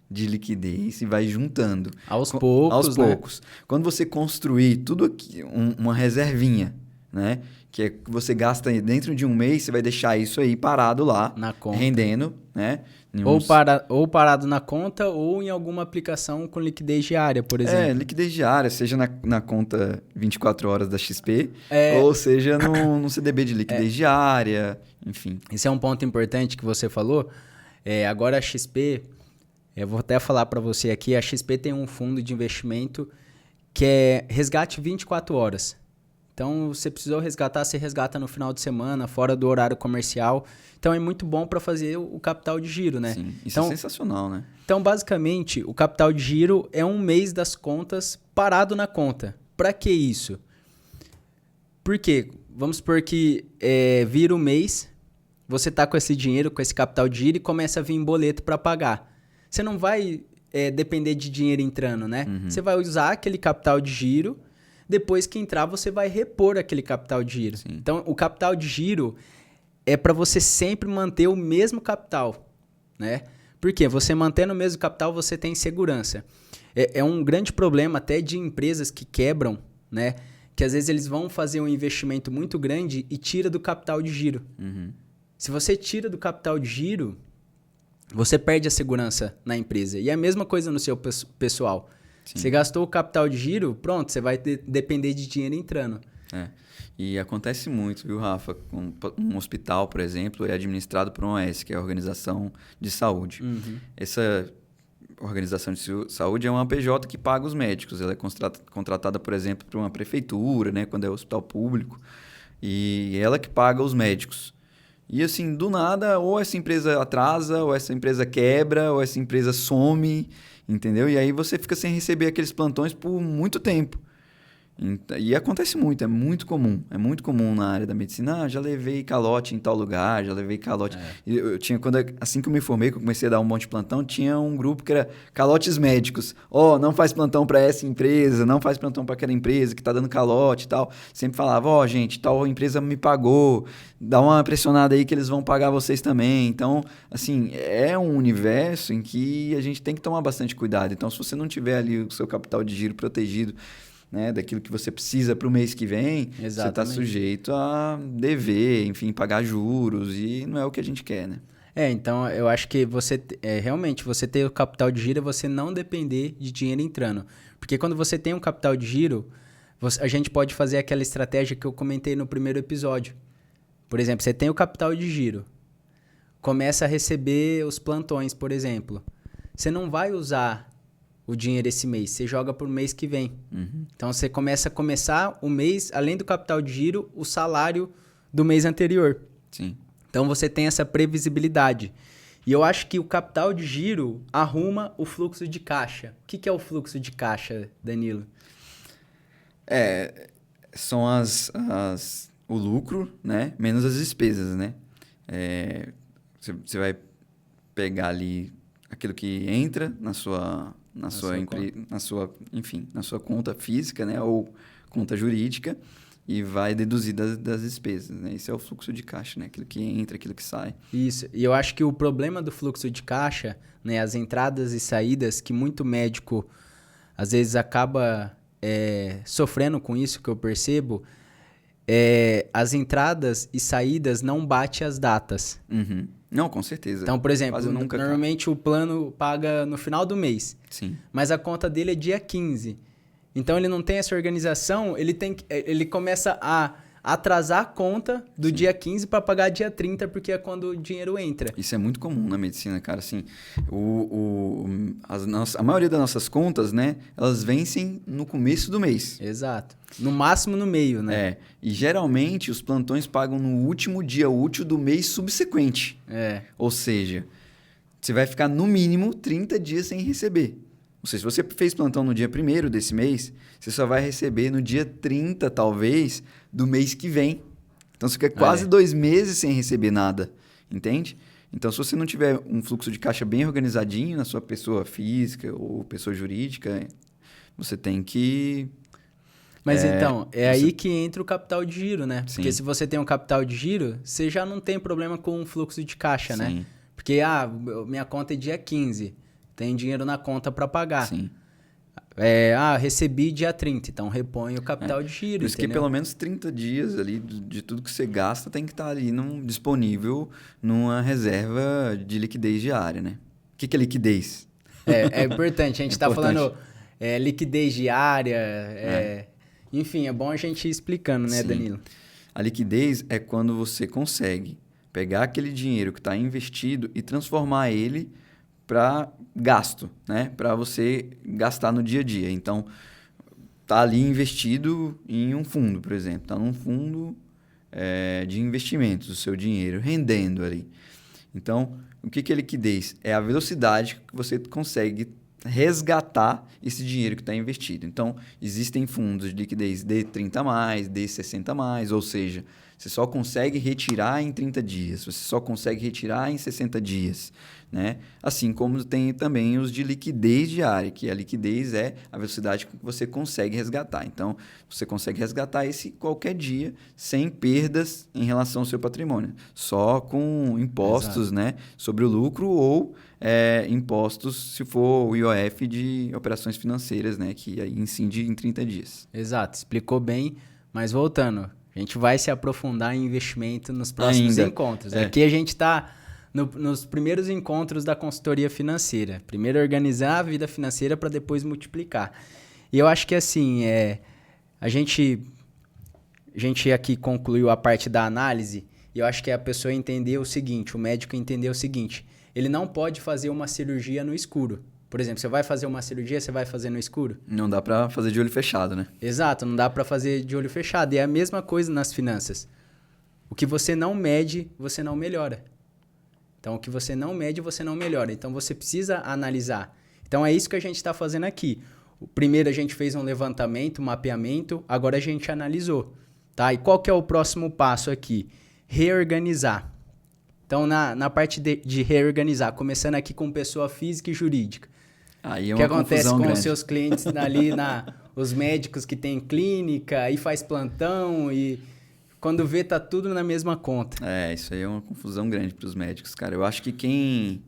de liquidez e vai juntando. Aos poucos. Quando você construir tudo aqui, uma reservinha, né? Que é que você gasta dentro de um mês, você vai deixar isso aí parado lá, na conta, rendendo, né? Ou parado na conta ou em alguma aplicação com liquidez diária, por exemplo. Liquidez diária, seja na conta 24 horas da XP, ou seja no CDB de liquidez diária, enfim. Esse é um ponto importante que você falou. Agora a XP, eu vou até falar para você aqui, a XP tem um fundo de investimento que é resgate 24 horas. Então, você precisou resgatar, você resgata no final de semana, fora do horário comercial. Então, é muito bom para fazer o capital de giro, né? Sim, isso é sensacional, né? Então, basicamente, o capital de giro é um mês das contas parado na conta. Para que isso? Por quê? Vamos supor que vira o mês, você tá com esse dinheiro, com esse capital de giro e começa a vir boleto para pagar. Você não vai depender de dinheiro entrando, né? Você vai usar aquele capital de giro. Depois que entrar, você vai repor aquele capital de giro. Sim. Então, o capital de giro é para você sempre manter o mesmo capital, né? Por quê? Você mantendo o mesmo capital, você tem segurança. É um grande problema até de empresas que quebram, né? Que às vezes eles vão fazer um investimento muito grande e tira do capital de giro. Se você tira do capital de giro, você perde a segurança na empresa. E é a mesma coisa no seu pessoal. Sim. Você gastou o capital de giro, pronto, você vai depender de dinheiro entrando. E acontece muito, viu, Rafa? Um hospital, por exemplo, é administrado por uma OAS, que é a Organização de Saúde. Essa Organização de Saúde é uma PJ que paga os médicos. Ela é contratada, por exemplo, por uma prefeitura, né, quando é hospital público. E ela que paga os médicos. E assim, do nada, ou essa empresa atrasa, ou essa empresa quebra, ou essa empresa some, entendeu? E aí você fica sem receber aqueles plantões por muito tempo. E acontece muito, é muito comum. É muito comum na área da medicina. Já levei calote em tal lugar, já levei calote. Eu tinha, assim que eu me formei, que eu comecei a dar um monte de plantão, tinha um grupo que era calotes médicos. Não faz plantão para essa empresa, não faz plantão para aquela empresa que tá dando calote e tal. Sempre falava, gente, tal empresa me pagou, dá uma pressionada aí que eles vão pagar vocês também. Então, assim, é um universo em que a gente tem que tomar bastante cuidado. Então, se você não tiver ali o seu capital de giro protegido, né, daquilo que você precisa para o mês que vem, Exatamente. Você está sujeito a dever, enfim, pagar juros, e não é o que a gente quer, né? Então eu acho que realmente você ter o capital de giro é você não depender de dinheiro entrando. Porque quando você tem um capital de giro, a gente pode fazer aquela estratégia que eu comentei no primeiro episódio. Por exemplo, você tem o capital de giro, começa a receber os plantões, por exemplo. Você não vai usar o dinheiro esse mês, você joga para o mês que vem. Então você começar o mês, além do capital de giro, o salário do mês anterior. Sim. Então você tem essa previsibilidade. E eu acho que o capital de giro arruma o fluxo de caixa. O que é o fluxo de caixa, Danilo? São o lucro, né, menos as despesas, né? Você vai pegar ali aquilo que entra na sua conta física, né, ou conta jurídica, e vai deduzir das despesas, né? Esse é o fluxo de caixa, né? Aquilo que entra, aquilo que sai. Isso. E eu acho que o problema do fluxo de caixa, né, as entradas e saídas, que muito médico às vezes acaba sofrendo com isso, que eu percebo, as entradas e saídas não batem as datas. Não, com certeza. Então, por exemplo, normalmente o plano paga no final do mês. Sim. Mas a conta dele é dia 15. Então, ele não tem essa organização, ele começa a atrasar a conta do dia 15 para pagar dia 30, porque é quando o dinheiro entra. Isso é muito comum na medicina, cara. Assim, a maioria das nossas contas, né, elas vencem no começo do mês. Exato. No máximo no meio, né? E geralmente os plantões pagam no último dia útil do mês subsequente. Ou seja, você vai ficar no mínimo 30 dias sem receber. Ou seja, se você fez plantão no dia 1º desse mês, você só vai receber no dia 30, talvez, do mês que vem. Então, você fica quase 2 meses sem receber nada, entende? Então, se você não tiver um fluxo de caixa bem organizadinho na sua pessoa física ou pessoa jurídica, você tem que... Mas aí que entra o capital de giro, né? Sim. Porque se você tem um capital de giro, você já não tem problema com o fluxo de caixa, Sim. né? Porque, minha conta é dia 15, tem dinheiro na conta para pagar. Sim. Recebi dia 30, então repõe o capital de giro, Por isso entendeu? que pelo menos 30 dias ali de tudo que você gasta tem que estar ali disponível numa reserva de liquidez diária, né? O que é liquidez? É importante, a gente está falando liquidez diária, enfim, é bom a gente ir explicando, né, Sim. Danilo? A liquidez é quando você consegue pegar aquele dinheiro que está investido e transformar ele para gasto, né? Para você gastar no dia a dia. Então, tá ali investido em um fundo, por exemplo. Está num fundo de investimentos, o seu dinheiro rendendo ali. Então, o que é liquidez? É a velocidade que você consegue resgatar esse dinheiro que está investido. Então, existem fundos de liquidez D30+, D60+, ou seja, você só consegue retirar em 30 dias, você só consegue retirar em 60 dias, né? Assim como tem também os de liquidez diária, que a liquidez é a velocidade com que você consegue resgatar. Então, você consegue resgatar esse qualquer dia, sem perdas em relação ao seu patrimônio, só com impostos, né, sobre o lucro ou impostos se for o IOF de operações financeiras, né, que aí incide em 30 dias. Exato, explicou bem, mas voltando, a gente vai se aprofundar em investimento nos próximos encontros. Aqui a gente está nos primeiros encontros da consultoria financeira. Primeiro organizar a vida financeira para depois multiplicar. E eu acho que assim, a gente aqui concluiu a parte da análise e eu acho que a pessoa entendeu o seguinte, o médico entendeu o seguinte, ele não pode fazer uma cirurgia no escuro. Por exemplo, você vai fazer uma cirurgia, você vai fazer no escuro? Não dá para fazer de olho fechado, né? Exato, não dá para fazer de olho fechado. E é a mesma coisa nas finanças. O que você não mede, você não melhora. Então, o que você não mede, você não melhora. Então, você precisa analisar. Então, é isso que a gente está fazendo aqui. Primeiro a gente fez um levantamento, um mapeamento, agora a gente analisou, tá? E qual que é o próximo passo aqui? Reorganizar. Então, na parte de reorganizar, começando aqui com pessoa física e jurídica. Aí é O que uma acontece confusão com grande. os seus clientes ali, os médicos que têm clínica, aí faz plantão e quando vê tá tudo na mesma conta. Isso aí é uma confusão grande para os médicos, cara. Eu acho que quem...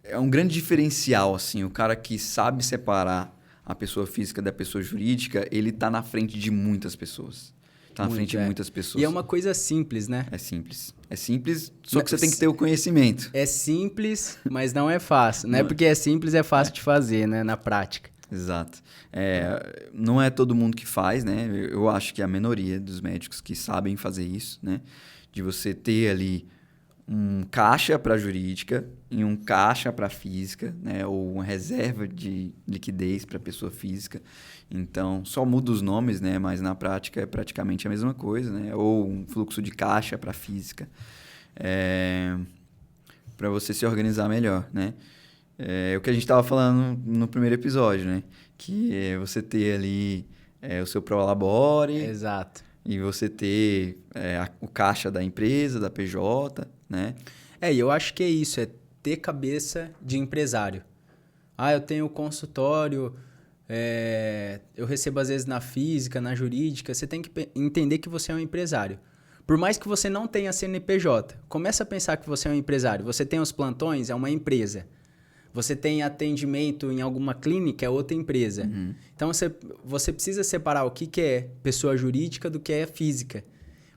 É um grande diferencial, assim, o cara que sabe separar a pessoa física da pessoa jurídica, ele tá na frente de muitas pessoas. Tá na frente de muitas pessoas. E é uma coisa simples, né? É simples. É simples, só que você tem que ter o conhecimento. É simples, mas não é fácil. Não é porque é simples, é fácil de fazer, né? Na prática. Exato. Não é todo mundo que faz, né? Eu acho que a minoria dos médicos que sabem fazer isso, né? De você ter ali um caixa para jurídica e um caixa para física, né? Ou uma reserva de liquidez para pessoa física. Então, só muda os nomes, né? Mas na prática é praticamente a mesma coisa, né? Ou um fluxo de caixa para física. Para você se organizar melhor, né? É o que a gente estava falando no primeiro episódio, né? Que é você ter ali o seu Prolabore. Exato. E você ter o caixa da empresa, da PJ, né? E eu acho que é isso, é ter cabeça de empresário. Eu tenho consultório, eu recebo às vezes na física, na jurídica. Você tem que entender que você é um empresário. Por mais que você não tenha CNPJ, começa a pensar que você é um empresário. Você tem os plantões, é uma empresa. Você tem atendimento em alguma clínica, é outra empresa. Uhum. Então, você precisa separar o que é pessoa jurídica do que é física.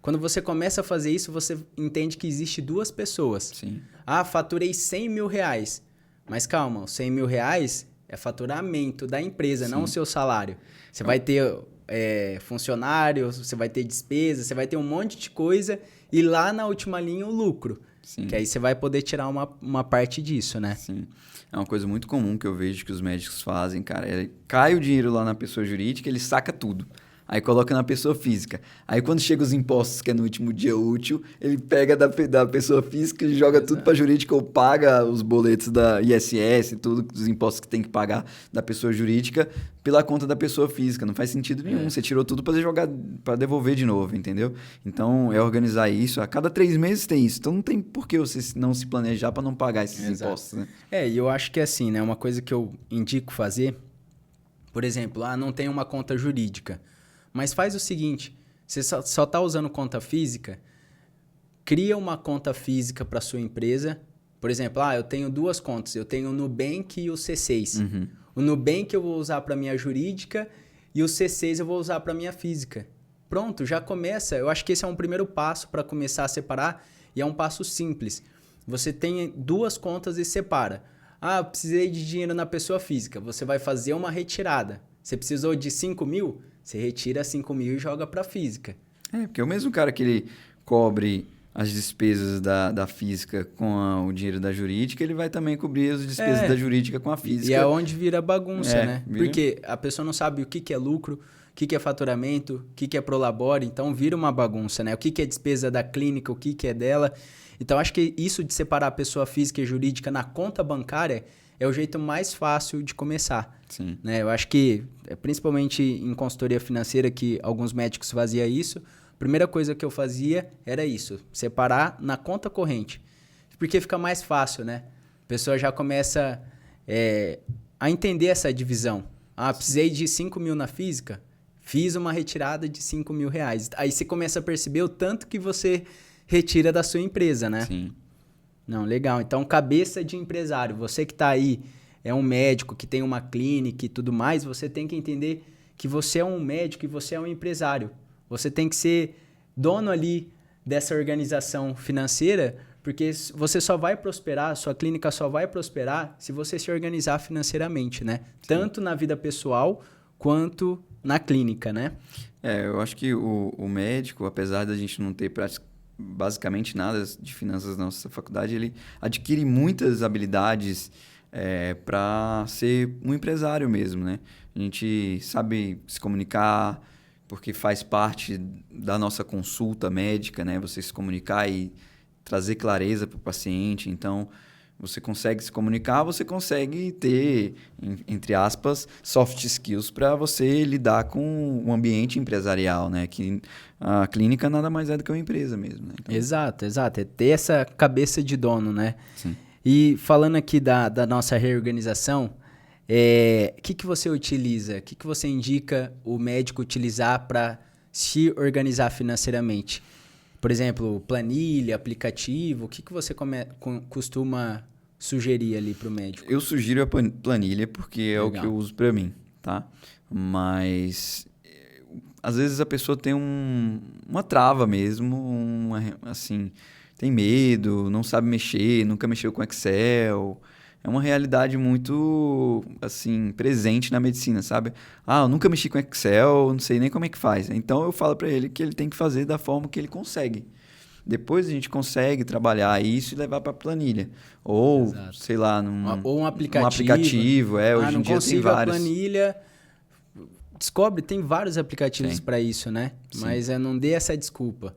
Quando você começa a fazer isso, você entende que existe duas pessoas. Sim. Faturei 100 mil reais. Mas calma, os 100 mil reais é faturamento da empresa, Sim. não o seu salário. Você vai ter funcionários, você vai ter despesas, você vai ter um monte de coisa e lá na última linha o lucro. Sim. Que aí você vai poder tirar uma parte disso, né? Sim. É uma coisa muito comum que eu vejo que os médicos fazem, cara. Cai o dinheiro lá na pessoa jurídica, ele saca tudo. Aí coloca na pessoa física. Aí quando chega os impostos, que é no último dia útil, ele pega da pessoa física e joga tudo para jurídica ou paga os boletos da ISS, tudo os impostos que tem que pagar da pessoa jurídica pela conta da pessoa física. Não faz sentido nenhum. Você tirou tudo para jogar, para devolver de novo, entendeu? Então é organizar isso. A cada 3 meses tem isso. Então não tem por que você não se planejar para não pagar esses impostos, né? E eu acho que é assim, né? Uma coisa que eu indico fazer, por exemplo, não tem uma conta jurídica. Mas faz o seguinte, você só está usando conta física, cria uma conta física para sua empresa. Por exemplo, eu tenho 2 contas, eu tenho o Nubank e o C6. Uhum. O Nubank eu vou usar para minha jurídica e o C6 eu vou usar para minha física. Pronto, já começa. Eu acho que esse é um primeiro passo para começar a separar e é um passo simples. Você tem 2 contas e separa. Eu precisei de dinheiro na pessoa física, você vai fazer uma retirada. Você precisou de 5 mil? Você retira 5 mil e joga para física. Porque o mesmo cara que ele cobre as despesas da física com o dinheiro da jurídica, ele vai também cobrir as despesas da jurídica com a física. E é onde vira bagunça, né? Vira. Porque a pessoa não sabe o que é lucro, o que é faturamento, o que é prolabore, então vira uma bagunça, né? O que é despesa da clínica, o que é dela. Então, acho que isso de separar a pessoa física e jurídica na conta bancária é o jeito mais fácil de começar. Sim. Né? Eu acho que, principalmente em consultoria financeira, que alguns médicos faziam isso, a primeira coisa que eu fazia era isso, separar na conta corrente. Porque fica mais fácil, né? A pessoa já começa a entender essa divisão. Precisei de 5 mil na física, fiz uma retirada de 5 mil reais. Aí você começa a perceber o tanto que você retira da sua empresa, né? Sim. Não, legal. Então, cabeça de empresário. Você que está aí, é um médico que tem uma clínica e tudo mais, você tem que entender que você é um médico e você é um empresário. Você tem que ser dono ali dessa organização financeira, porque você só vai prosperar, sua clínica só vai prosperar se você se organizar financeiramente, né? Sim. Tanto na vida pessoal quanto na clínica, né? Eu acho que o médico, apesar da gente não ter basicamente nada de finanças na nossa faculdade, ele adquire muitas habilidades para ser um empresário mesmo, né? A gente sabe se comunicar, porque faz parte da nossa consulta médica, né? Você se comunicar e trazer clareza para o paciente. Então, você consegue se comunicar, você consegue ter, entre aspas, soft skills para você lidar com o ambiente empresarial, né? Que a clínica nada mais é do que uma empresa mesmo, né? Então... Exato. É ter essa cabeça de dono, né? Sim. E falando aqui da nossa reorganização, que você utiliza? O que você indica o médico utilizar para se organizar financeiramente? Por exemplo, planilha, aplicativo, o que você costuma sugerir ali para o médico? Eu sugiro a planilha porque é o que eu uso para mim, tá? Mas às vezes a pessoa tem uma trava mesmo, assim, tem medo, não sabe mexer, nunca mexeu com Excel. É uma realidade muito, assim, presente na medicina, sabe? Eu nunca mexi com Excel, não sei nem como é que faz. Então, eu falo para ele que ele tem que fazer da forma que ele consegue. Depois, a gente consegue trabalhar isso e levar para planilha. Ou, Exato. sei lá, ou um aplicativo. Um aplicativo, hoje em dia tem vários. A planilha... Descobre, tem vários aplicativos para isso, né? Sim. Mas não dê essa desculpa.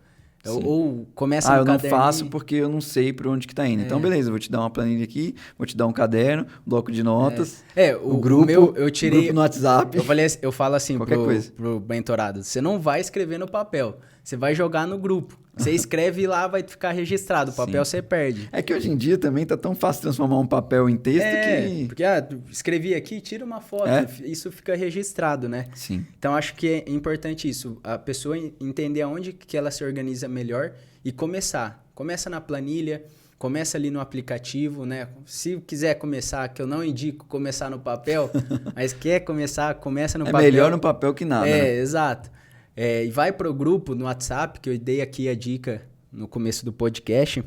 Ou começa no caderno. Eu não faço porque eu não sei para onde que tá indo. Então, beleza, vou te dar uma planilha aqui, vou te dar um caderno, um bloco de notas, o grupo, eu tirei, grupo no WhatsApp. Eu falo assim pro mentorado, você não vai escrever no papel, você vai jogar no grupo. Você escreve lá, vai ficar registrado. O papel você perde. É que hoje em dia também tá tão fácil transformar um papel em texto que... Porque escrevi aqui, tira uma foto, isso fica registrado, né? Sim. Então, acho que é importante isso. A pessoa entender aonde que ela se organiza melhor e começar. Começa na planilha, começa ali no aplicativo, né? Se quiser começar, que eu não indico começar no papel, mas quer começar, começa no papel. É melhor no papel que nada, né? Exato. E vai pro grupo no WhatsApp, que eu dei aqui a dica no começo do podcast.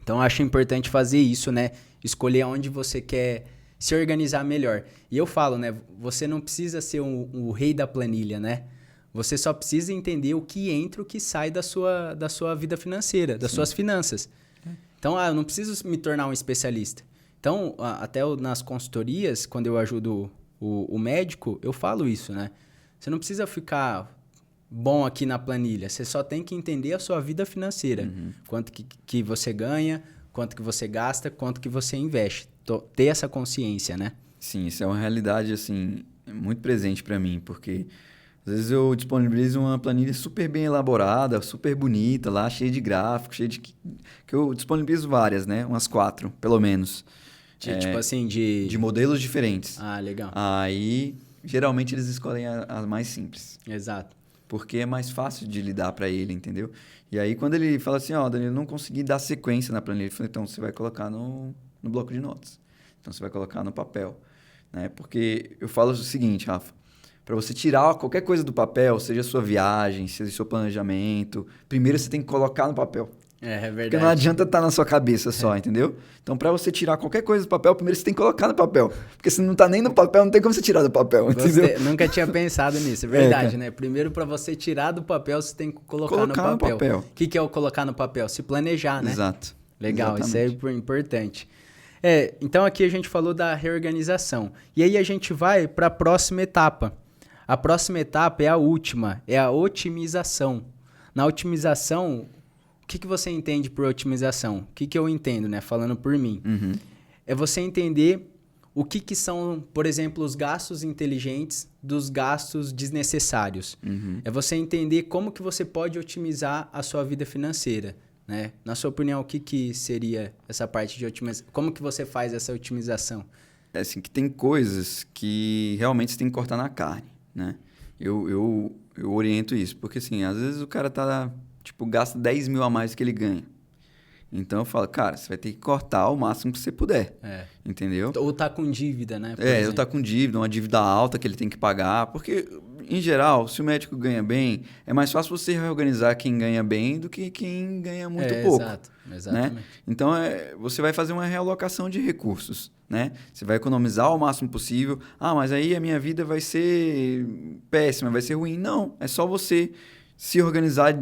Então, acho importante fazer isso, né? Escolher onde você quer se organizar melhor. E eu falo, né? Você não precisa ser o rei da planilha, né? Você só precisa entender o que entra e o que sai da sua vida financeira, das suas finanças. Então, eu não preciso me tornar um especialista. Então, até nas consultorias, quando eu ajudo o médico, eu falo isso, né? Você não precisa ficar... bom aqui na planilha. Você só tem que entender a sua vida financeira. Quanto que você ganha, quanto que você gasta, quanto que você investe. Ter essa consciência, né? Sim, isso é uma realidade, assim, muito presente para mim, porque às vezes eu disponibilizo uma planilha super bem elaborada, super bonita lá, cheia de gráficos, que eu disponibilizo várias, né? Umas 4, pelo menos. Tipo assim, de modelos diferentes. Legal. Aí, geralmente, eles escolhem as mais simples. Exato. Porque é mais fácil de lidar para ele, entendeu? E aí, quando ele fala assim, Danilo, eu não consegui dar sequência na planilha, eu falei, então, você vai colocar no bloco de notas. Então, você vai colocar no papel. Né? Porque eu falo o seguinte, Rafa, para você tirar qualquer coisa do papel, seja a sua viagem, seja o seu planejamento, primeiro você tem que colocar no papel. É verdade. Porque não adianta estar na sua cabeça só, entendeu? Então, para você tirar qualquer coisa do papel, primeiro você tem que colocar no papel. Porque se não tá nem no papel, não tem como você tirar do papel, entendeu? Nunca tinha pensado nisso, é verdade, né? Primeiro, para você tirar do papel, você tem que colocar no papel. O que é o colocar no papel? Se planejar, né? Exato. Legal, Exatamente. Isso é importante. Então, aqui a gente falou da reorganização. E aí a gente vai para a próxima etapa. A próxima etapa é a última, é a otimização. Na otimização... O que você entende por otimização? O que eu entendo, né? Falando por mim. É você entender o que são, por exemplo, os gastos inteligentes dos gastos desnecessários. É você entender como que você pode otimizar a sua vida financeira, né? Na sua opinião, o que seria essa parte de otimização? Como que você faz essa otimização? É assim, que tem coisas que realmente você tem que cortar na carne, né? Eu oriento isso, porque assim, às vezes o cara tá... gasta 10 mil a mais do que ele ganha. Então, eu falo, cara, você vai ter que cortar o máximo que você puder. Entendeu? Ou tá com dívida, né? Ou tá com dívida, uma dívida alta que ele tem que pagar. Porque, em geral, se o médico ganha bem, é mais fácil você reorganizar quem ganha bem do que quem ganha muito pouco. Exatamente. Né? Então, você vai fazer uma realocação de recursos. Né? Você vai economizar o máximo possível. Mas aí a minha vida vai ser péssima, vai ser ruim. Não, é só você... se organizar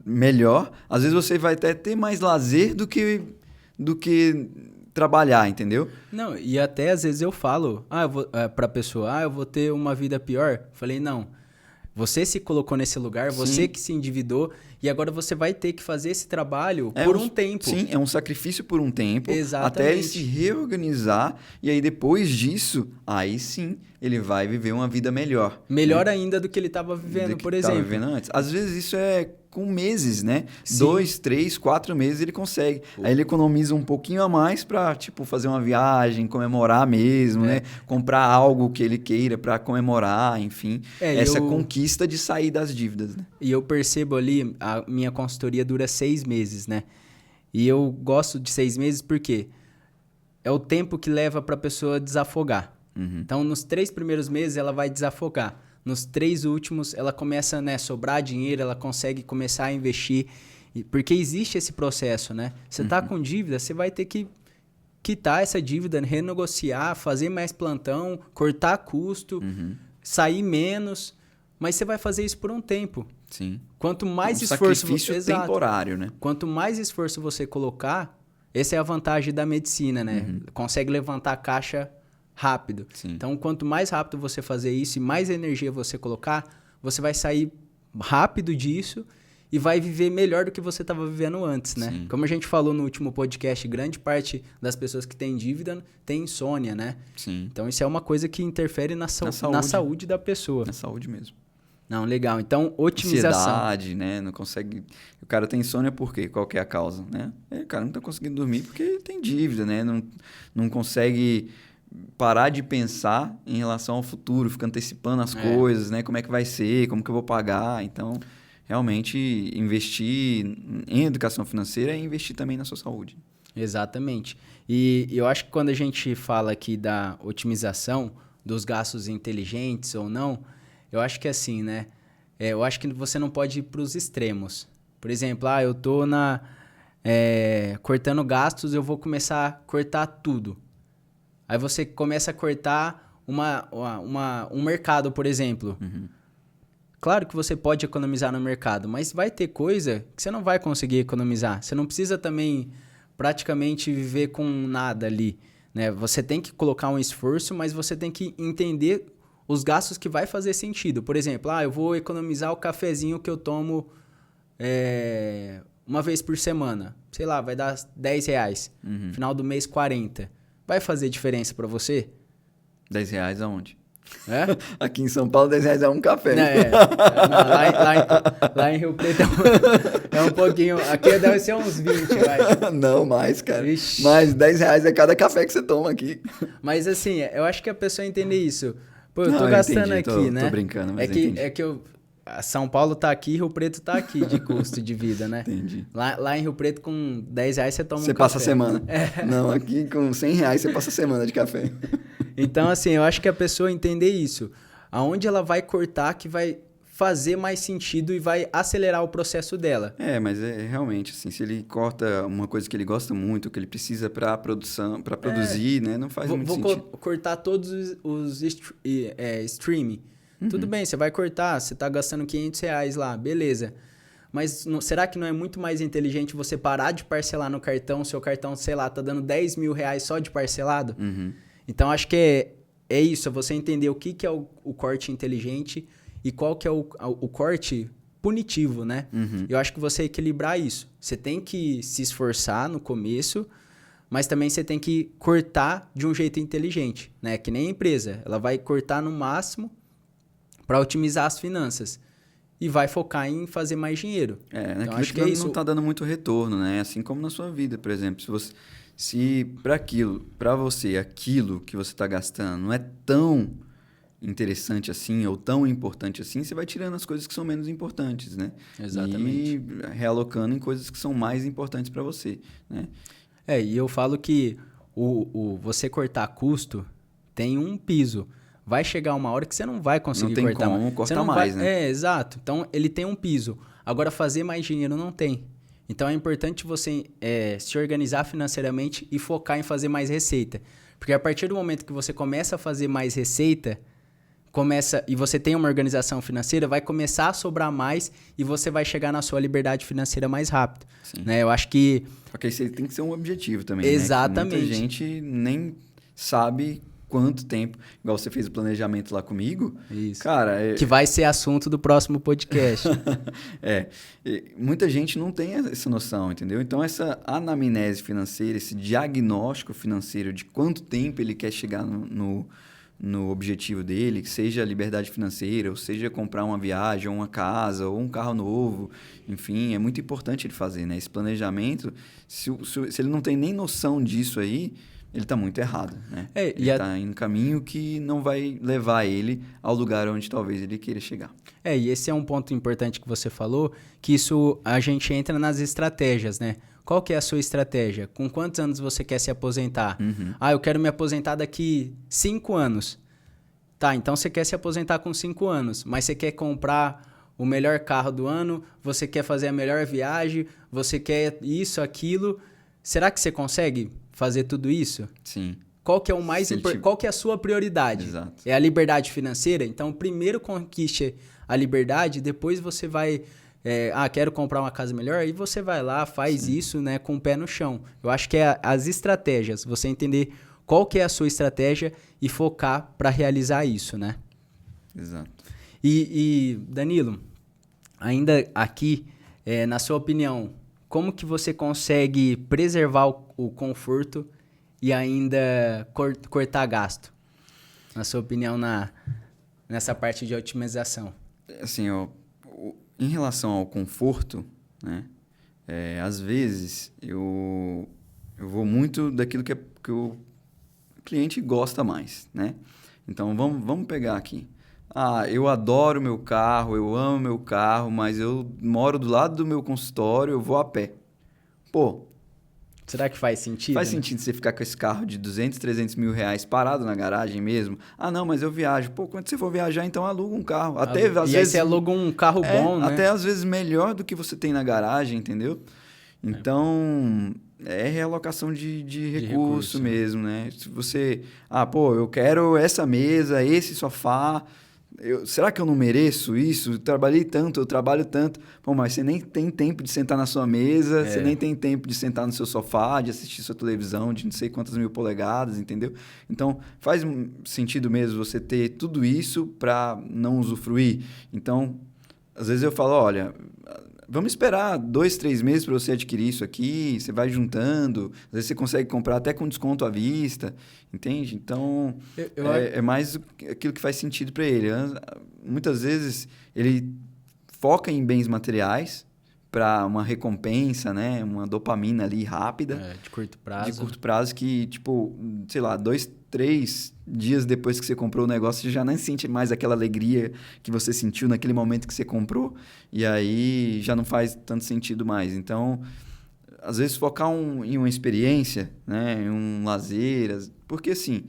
melhor, às vezes você vai até ter mais lazer do que trabalhar, entendeu? Não, e até às vezes eu falo pra pessoa, eu vou ter uma vida pior. Falei, não, você se colocou nesse lugar, você que se endividou, e agora você vai ter que fazer esse trabalho por um tempo. Sim, é um sacrifício por um tempo, Exatamente. até ele se reorganizar, e aí depois disso, aí sim, ele vai viver uma vida melhor. Melhor ainda do que ele estava vivendo, por exemplo. Vivendo antes. Às vezes isso é com meses, né? Sim. 2, 3, 4 meses ele consegue. Aí ele economiza um pouquinho a mais para, tipo, fazer uma viagem, comemorar mesmo, né? Comprar algo que ele queira para comemorar, enfim. Essa conquista de sair das dívidas, né? E eu percebo ali, a minha consultoria dura 6 meses, né? E eu gosto de 6 meses porque é o tempo que leva para a pessoa desafogar. Então, nos 3 primeiros meses, ela vai desafogar. Nos 3 últimos, ela começa, né, sobrar dinheiro, ela consegue começar a investir. Porque existe esse processo, né? Você tá com dívida, você vai ter que quitar essa dívida, renegociar, fazer mais plantão, cortar custo, sair menos. Mas você vai fazer isso por um tempo. Sim. Quanto mais esforço... sacrifício temporário, né? Quanto mais esforço você colocar, essa é a vantagem da medicina, né? Consegue levantar a caixa rápido. Sim. Então, quanto mais rápido você fazer isso e mais energia você colocar, você vai sair rápido disso e vai viver melhor do que você estava vivendo antes, né? Sim. Como a gente falou no último podcast, grande parte das pessoas que têm dívida tem insônia, né? Sim. Então, isso é uma coisa que interfere na saúde da pessoa. Na saúde mesmo. Não, legal. Então, otimização. Ansiedade, né? Não consegue... O cara tem insônia por quê? Qual que é a causa, né? O cara não tá conseguindo dormir porque tem dívida, né? Não consegue parar de pensar em relação ao futuro, fica antecipando as coisas, né? Como é que vai ser, como que eu vou pagar. Então, realmente, investir em educação financeira é investir também na sua saúde. Exatamente. E eu acho que quando a gente fala aqui da otimização dos gastos inteligentes ou não, eu acho que é assim, né? Eu acho que você não pode ir para os extremos. Por exemplo, eu tô cortando gastos, eu vou começar a cortar tudo. Aí você começa a cortar um mercado, por exemplo. Claro que você pode economizar no mercado, mas vai ter coisa que você não vai conseguir economizar. Você não precisa também praticamente viver com nada ali, né? Você tem que colocar um esforço, mas você tem que entender os gastos que vai fazer sentido. Por exemplo, eu vou economizar o cafezinho que eu tomo uma vez por semana. Sei lá, vai dar R$10. Final do mês, 40. Vai fazer diferença para você? R$10 aonde? É? Aqui em São Paulo, R$10 é um café. Lá em Rio Preto é um pouquinho... Aqui deve ser uns 20, vai. Não, mais, cara. Ixi. Mas R$10 é cada café que você toma aqui. Mas assim, eu acho que a pessoa entende isso. Pô, eu tô gastando aqui, né? Tô brincando, mas é que São Paulo tá aqui, Rio Preto tá aqui de custo de vida, né? Entendi. Lá em Rio Preto, com R$10 você toma um café. Você passa a semana. Não, aqui com R$100 você passa a semana de café. Então, assim, eu acho que a pessoa entender isso. Aonde ela vai cortar que vai fazer mais sentido e vai acelerar o processo dela. Mas realmente, assim, se ele corta uma coisa que ele gosta muito, que ele precisa para produção, para produzir, né? Não faz muito sentido. Vou cortar todos os streaming. Tudo bem, você vai cortar, você tá gastando R$500 lá, beleza. Mas será que não é muito mais inteligente você parar de parcelar no cartão, seu cartão, sei lá, tá dando R$10.000 só de parcelado? Então, acho que é isso, você entender o que é o corte inteligente e qual que é o corte punitivo, né? Eu acho que você equilibrar isso. Você tem que se esforçar no começo, mas também você tem que cortar de um jeito inteligente, né? Que nem a empresa, ela vai cortar no máximo para otimizar as finanças e vai focar em fazer mais dinheiro. Então, acho que não está dando muito retorno, né? Assim como na sua vida, por exemplo, se para você aquilo que você está gastando não é tão interessante assim ou tão importante assim, você vai tirando as coisas que são menos importantes, né? Exatamente. E realocando em coisas que são mais importantes para você, né? E eu falo que você cortar custo tem um piso. Vai chegar uma hora que você não vai conseguir cortar mais. Não tem como cortar mais, né? Exato. Então, ele tem um piso. Agora, fazer mais dinheiro não tem. Então, é importante você se organizar financeiramente e focar em fazer mais receita. Porque a partir do momento que você começa a fazer mais receita, e você tem uma organização financeira, vai começar a sobrar mais e você vai chegar na sua liberdade financeira mais rápido. Né? Eu acho que... Porque isso tem que ser um objetivo também, exatamente. né? Que muita gente nem sabe quanto tempo, igual você fez o planejamento lá comigo. Isso. Cara, que vai ser assunto do próximo podcast. Muita gente não tem essa noção, entendeu? Então, essa anamnese financeira, esse diagnóstico financeiro de quanto tempo ele quer chegar no objetivo dele, que seja liberdade financeira, ou seja comprar uma viagem, ou uma casa, ou um carro novo, enfim, é muito importante ele fazer, né? Esse planejamento, se ele não tem nem noção disso aí, ele está muito errado, né? Ele está em um caminho que não vai levar ele ao lugar onde talvez ele queira chegar. E esse é um ponto importante que você falou, que isso a gente entra nas estratégias, né? Qual que é a sua estratégia? Com quantos anos você quer se aposentar? Eu quero me aposentar daqui 5 anos. Tá, então você quer se aposentar com 5 anos, mas você quer comprar o melhor carro do ano, você quer fazer a melhor viagem, você quer isso, aquilo. Será que você consegue fazer tudo isso? Sim. Qual que é o mais Qual que é a sua prioridade? Exato. É a liberdade financeira? Então, primeiro conquiste a liberdade, depois você vai... quero comprar uma casa melhor, aí você vai lá, faz isso, né, com o pé no chão. Eu acho que é as estratégias, você entender qual que é a sua estratégia e focar para realizar isso, né? Exato. E Danilo, ainda aqui, na sua opinião, como que você consegue preservar o conforto e ainda cortar gasto? Na sua opinião, nessa parte de otimização. Assim, em relação ao conforto, né? Às vezes eu vou muito daquilo que o cliente gosta mais, né? Então vamos pegar aqui. Eu adoro meu carro, eu amo meu carro, mas eu moro do lado do meu consultório, eu vou a pé. Pô, será que faz sentido? Faz sentido você ficar com esse carro de 200, 300 mil reais parado na garagem mesmo? Não, mas eu viajo. Pô, quando você for viajar, então aluga um carro. Às vezes, aí você aluga um carro bom, né? Até às vezes melhor do que você tem na garagem, entendeu? Então, é realocação de recurso mesmo, né? Se você... eu quero essa mesa, esse sofá... será que eu não mereço isso? Eu trabalhei tanto, eu trabalho tanto. Pô, mas você nem tem tempo de sentar na sua mesa, você nem tem tempo de sentar no seu sofá, de assistir sua televisão de não sei quantas mil polegadas, entendeu? Então, faz sentido mesmo você ter tudo isso para não usufruir. Então, às vezes eu falo, olha, vamos esperar 2, 3 meses para você adquirir isso aqui, você vai juntando, às vezes você consegue comprar até com desconto à vista, entende? Então, é mais aquilo que faz sentido para ele. Muitas vezes ele foca em bens materiais para uma recompensa, né? Uma dopamina ali rápida. De curto prazo. De curto prazo que, sei lá, 2, 3 dias depois que você comprou o negócio, você já nem sente mais aquela alegria que você sentiu naquele momento que você comprou. E aí já não faz tanto sentido mais. Então, às vezes focar em uma experiência, né? Em um lazer. Porque assim,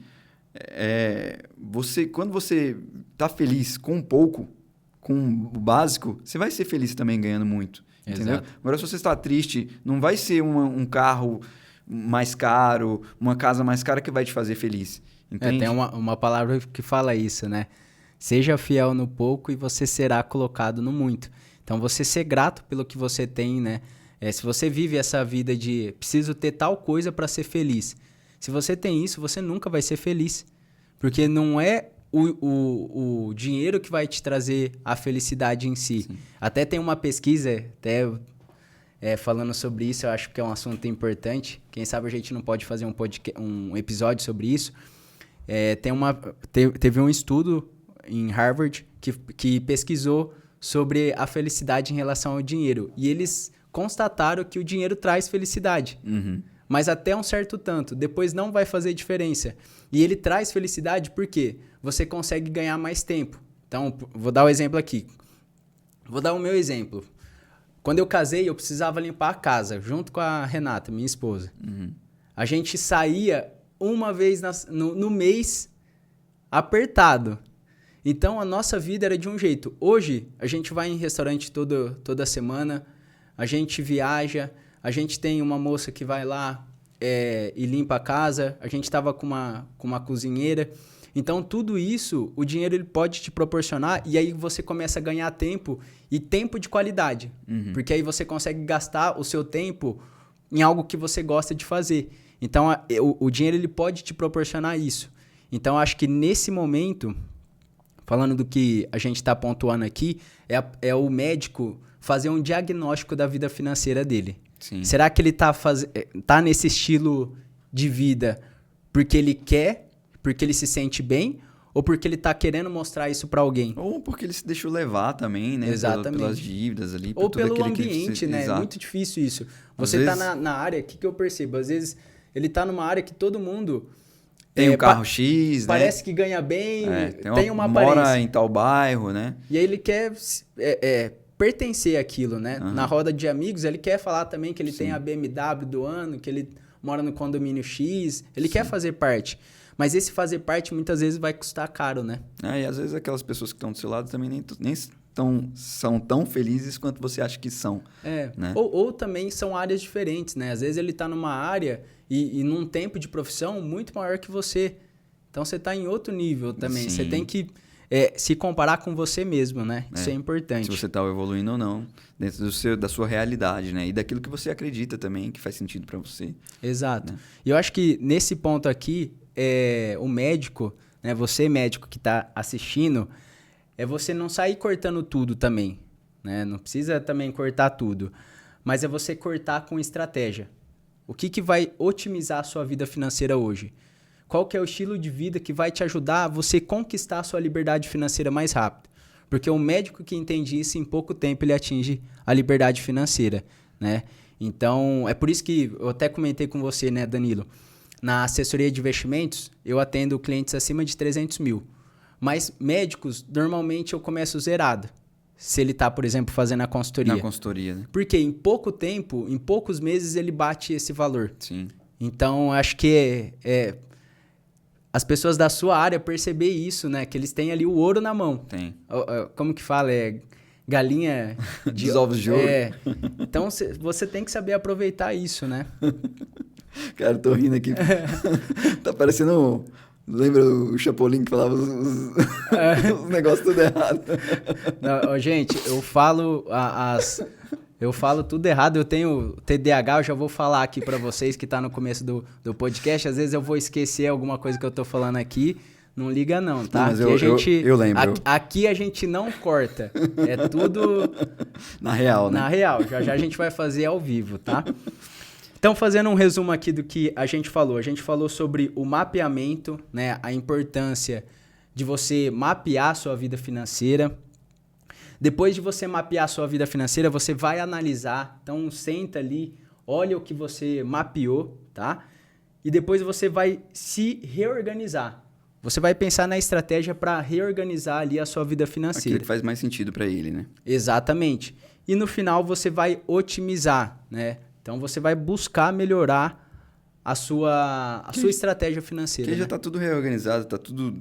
quando você está feliz com pouco, com o básico, você vai ser feliz também ganhando muito. Entendeu? Exato. Agora, se você está triste, não vai ser um carro mais caro, uma casa mais cara que vai te fazer feliz. Entende? Tem uma palavra que fala isso, né? Seja fiel no pouco e você será colocado no muito. Então, você ser grato pelo que você tem, né? Se você vive essa vida de preciso ter tal coisa para ser feliz. Se você tem isso, você nunca vai ser feliz. Porque não é o dinheiro que vai te trazer a felicidade em si. Sim. Até tem uma pesquisa, falando sobre isso, eu acho que é um assunto importante. Quem sabe a gente não pode fazer um episódio sobre isso. Teve um estudo em Harvard que pesquisou sobre a felicidade em relação ao dinheiro. E eles constataram que o dinheiro traz felicidade. Uhum. Mas até um certo tanto. Depois não vai fazer diferença. E ele traz felicidade porque você consegue ganhar mais tempo. Então, vou dar o exemplo aqui. Vou dar o meu exemplo. Quando eu casei, eu precisava limpar a casa, junto com a Renata, minha esposa. Uhum. A gente saía uma vez no mês apertado. Então, a nossa vida era de um jeito. Hoje, a gente vai em restaurante toda semana, a gente viaja, a gente tem uma moça que vai lá e limpa a casa, a gente estava com uma cozinheira. Então, tudo isso, o dinheiro ele pode te proporcionar e aí você começa a ganhar tempo e tempo de qualidade. Uhum. Porque aí você consegue gastar o seu tempo em algo que você gosta de fazer. Então, o dinheiro ele pode te proporcionar isso. Então, acho que nesse momento, falando do que a gente está pontuando aqui, é o médico fazer um diagnóstico da vida financeira dele. Sim. Será que ele tá nesse estilo de vida porque ele quer, porque ele se sente bem, ou porque ele tá querendo mostrar isso para alguém? Ou porque ele se deixou levar também, né? Exatamente. Pelas dívidas ali. Ou pelo ambiente, né? Exato. É muito difícil isso. Você tá na área, o que eu percebo? Às vezes ele tá numa área que todo mundo... Tem um carro X, né? Parece que ganha bem, tem uma mora aparência. em tal bairro, né? E aí ele quer pertencer àquilo, né? Na roda de amigos, ele quer falar também que ele tem a BMW do ano, que ele mora no condomínio X. Ele quer fazer parte. Mas esse fazer parte muitas vezes vai custar caro, né? E às vezes aquelas pessoas que estão do seu lado também nem são tão felizes quanto você acha que são. Né? Ou também são áreas diferentes, né? Às vezes ele está numa área e num tempo de profissão muito maior que você. Então você está em outro nível também. Sim. Você tem que se comparar com você mesmo, né? Isso é importante. Se você está evoluindo ou não, dentro da sua realidade, né? E daquilo que você acredita também, que faz sentido para você. Exato. Né? E eu acho que nesse ponto aqui, o médico, né? Você médico que está assistindo, você não sair cortando tudo também, né? Não precisa também cortar tudo, mas é você cortar com estratégia. O que vai otimizar a sua vida financeira hoje? Qual que é o estilo de vida que vai te ajudar a você conquistar a sua liberdade financeira mais rápido? Porque o médico que entende isso, em pouco tempo ele atinge a liberdade financeira, né? Então, é por isso que eu até comentei com você, né, Danilo? Na assessoria de investimentos, eu atendo clientes acima de 300 mil. Mas médicos, normalmente eu começo zerado. Se ele está, por exemplo, fazendo a consultoria. Na consultoria, né? Porque em pouco tempo, em poucos meses, ele bate esse valor. Sim. Então, acho que as pessoas da sua área perceber isso, né? Que eles têm ali o ouro na mão. Tem. Como que fala? Galinha dos ovos de ouro. Então, você tem que saber aproveitar isso, né? Cara, eu tô rindo aqui. Tá parecendo... Lembra o Chapolin que falava os negócios tudo errado? Não, gente, eu falo tudo errado. Eu tenho TDAH, eu já vou falar aqui pra vocês que tá no começo do podcast. Às vezes eu vou esquecer alguma coisa que eu tô falando aqui. Não liga não, tá? Não, mas eu lembro. Aqui a gente não corta. É tudo... Na real, né? Na real. Já a gente vai fazer ao vivo, tá? Então, fazendo um resumo aqui do que a gente falou sobre o mapeamento, né? A importância de você mapear a sua vida financeira. Depois de você mapear a sua vida financeira, você vai analisar. Então, senta ali, olha o que você mapeou, tá? E depois você vai se reorganizar. Você vai pensar na estratégia para reorganizar ali a sua vida financeira. Aquilo que faz mais sentido para ele, né? Exatamente. E no final você vai otimizar, né? Então, você vai buscar melhorar a sua estratégia financeira. Que já está tudo reorganizado, está tudo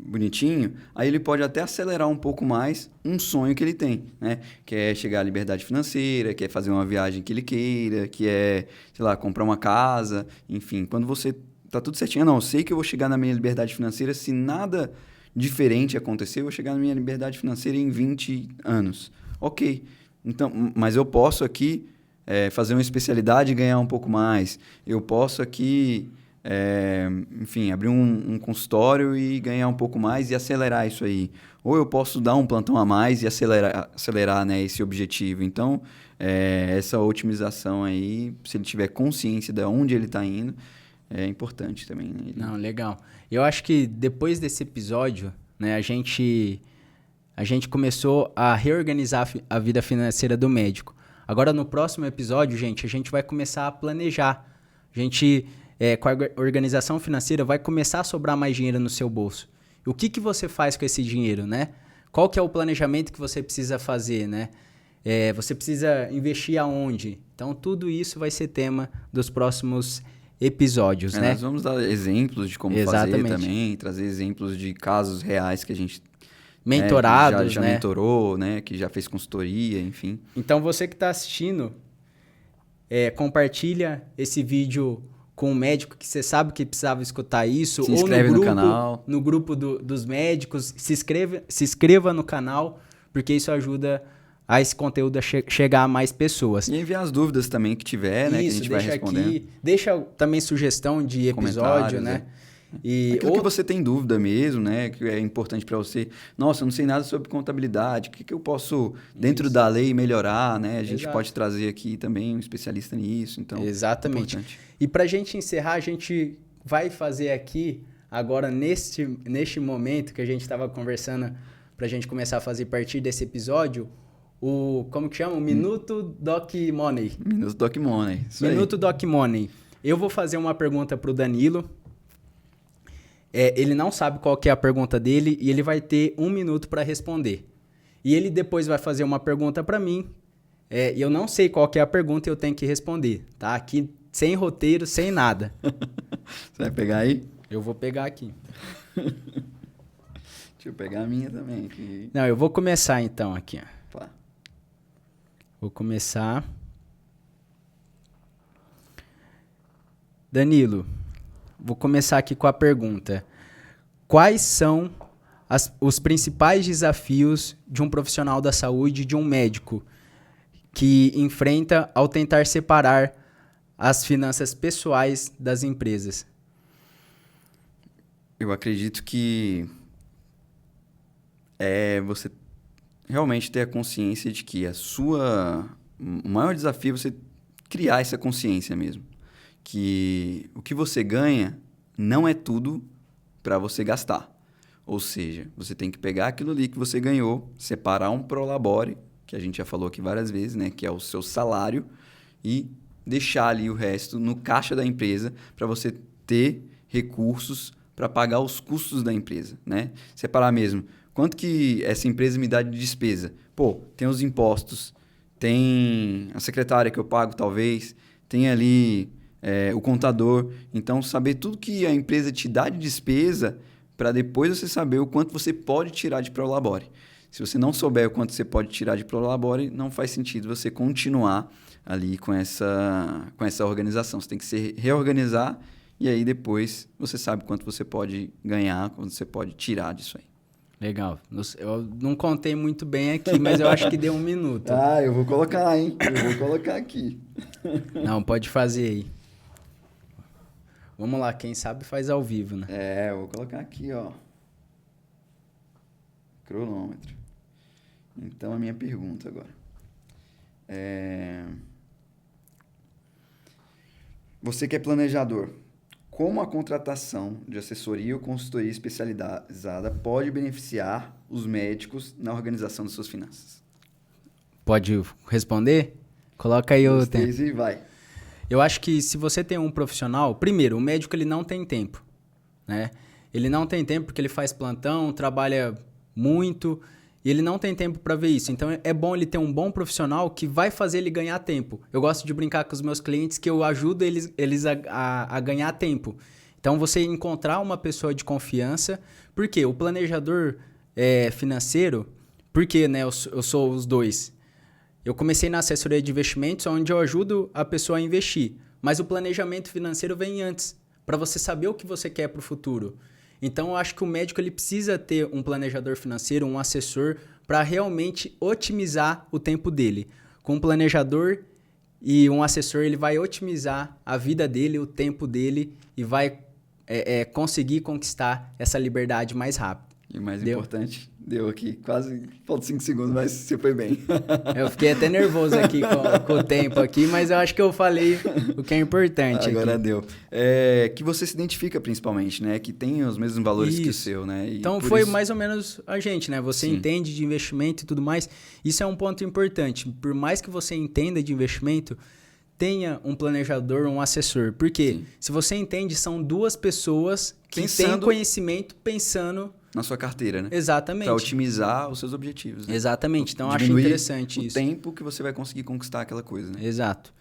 bonitinho, aí ele pode até acelerar um pouco mais um sonho que ele tem, né? Que é chegar à liberdade financeira, que é fazer uma viagem que ele queira, que é, sei lá, comprar uma casa, enfim. Quando você está tudo certinho, não, eu sei que eu vou chegar na minha liberdade financeira, se nada diferente acontecer, eu vou chegar na minha liberdade financeira em 20 anos. Ok, então, mas eu posso aqui... fazer uma especialidade e ganhar um pouco mais. Eu posso aqui, enfim, abrir um consultório e ganhar um pouco mais e acelerar isso aí. Ou eu posso dar um plantão a mais e acelerar, né, esse objetivo. Então, essa otimização aí, se ele tiver consciência de onde ele está indo, é importante também. Né? Não, legal. Eu acho que depois desse episódio, né, a gente começou a reorganizar a vida financeira do médico. Agora, no próximo episódio, gente, a gente vai começar a planejar. A gente, com a organização financeira, vai começar a sobrar mais dinheiro no seu bolso. E o que você faz com esse dinheiro, né? Qual que é o planejamento que você precisa fazer, né? Você precisa investir aonde? Então, tudo isso vai ser tema dos próximos episódios, né? Nós vamos dar exemplos de como fazer também, trazer exemplos de casos reais que a gente... mentorados, já né? mentorou, né? Que já fez consultoria, enfim. Então, você que está assistindo, compartilha esse vídeo com um médico que você sabe que precisava escutar isso. Se inscreve no canal. No grupo dos médicos. Se inscreva no canal, porque isso ajuda a esse conteúdo a chegar a mais pessoas. E enviar as dúvidas também que tiver, né? Que a gente vai respondendo. Deixa também sugestão de episódio, né? E aquilo que você tem dúvida mesmo, né? Que é importante para você. Nossa, eu não sei nada sobre contabilidade. O que eu posso, dentro da lei, melhorar, né? A gente pode trazer aqui também um especialista nisso. Então, exatamente. Importante. E para a gente encerrar, a gente vai fazer aqui, agora neste momento que a gente estava conversando, para a gente começar a fazer a partir desse episódio, como que chama? O Minuto Doc Money. Minuto Doc Money. Minuto Doc Money. Eu vou fazer uma pergunta para o Danilo. Ele não sabe qual que é a pergunta dele e ele vai ter 1 minuto para responder. E ele depois vai fazer uma pergunta para mim. E eu não sei qual que é a pergunta e eu tenho que responder. Tá? Aqui sem roteiro, sem nada. Você vai pegar aí? Eu vou pegar aqui. Deixa eu pegar a minha também. Aqui. Não, eu vou começar então aqui. Ó. Tá. Vou começar. Danilo, vou começar aqui com a pergunta. Quais são os principais desafios de um profissional da saúde, de um médico, que enfrenta ao tentar separar as finanças pessoais das empresas? Eu acredito que você realmente ter a consciência de que o maior desafio é você criar essa consciência mesmo. Que o que você ganha não é tudo para você gastar. Ou seja, você tem que pegar aquilo ali que você ganhou, separar um prolabore, que a gente já falou aqui várias vezes, né, que é o seu salário, e deixar ali o resto no caixa da empresa para você ter recursos para pagar os custos da empresa, né? Separar mesmo. Quanto que essa empresa me dá de despesa? Pô, tem os impostos, tem a secretária que eu pago talvez, tem ali o contador. Então, saber tudo que a empresa te dá de despesa para depois você saber o quanto você pode tirar de prolabore. Se você não souber o quanto você pode tirar de prolabore, não faz sentido você continuar ali com essa organização. Você tem que se reorganizar e aí depois você sabe quanto você pode ganhar, quanto você pode tirar disso aí. Legal. Eu não contei muito bem aqui, mas eu acho que deu 1 minuto. Eu vou colocar, hein? Eu vou colocar aqui. Não, pode fazer aí. Vamos lá, quem sabe faz ao vivo, né? Eu vou colocar aqui, ó. Cronômetro. Então, a minha pergunta agora. Você que é planejador, como a contratação de assessoria ou consultoria especializada pode beneficiar os médicos na organização de suas finanças? Pode responder? Coloca aí o tempo. E vai. Eu acho que se você tem um profissional... Primeiro, o médico ele não tem tempo, né? Ele não tem tempo porque ele faz plantão, trabalha muito e ele não tem tempo para ver isso. Então, é bom ele ter um bom profissional que vai fazer ele ganhar tempo. Eu gosto de brincar com os meus clientes que eu ajudo eles a ganhar tempo. Então, você encontrar uma pessoa de confiança. Por quê? O planejador financeiro... Porque, né, eu sou os dois. Eu comecei na assessoria de investimentos, onde eu ajudo a pessoa a investir. Mas o planejamento financeiro vem antes, para você saber o que você quer para o futuro. Então, eu acho que o médico ele precisa ter um planejador financeiro, um assessor, para realmente otimizar o tempo dele. Com um planejador e um assessor, ele vai otimizar a vida dele, o tempo dele e vai conseguir conquistar essa liberdade mais rápido. E o mais importante, deu aqui quase, falta 5 segundos, mas você foi bem. Eu fiquei até nervoso aqui com o tempo aqui, mas eu acho que eu falei o que é importante. Agora aqui. Deu. Que você se identifica principalmente, né? Que tem os mesmos valores que o seu, né? E então foi mais ou menos a gente, né? Você entende de investimento e tudo mais. Isso é um ponto importante. Por mais que você entenda de investimento, tenha um planejador, um assessor. Por quê? Se você entende, são duas pessoas que têm conhecimento pensando... na sua carteira, né? Exatamente. Para otimizar os seus objetivos. Né? Exatamente. Então, eu acho interessante isso. O tempo que você vai conseguir conquistar aquela coisa, né? Exato.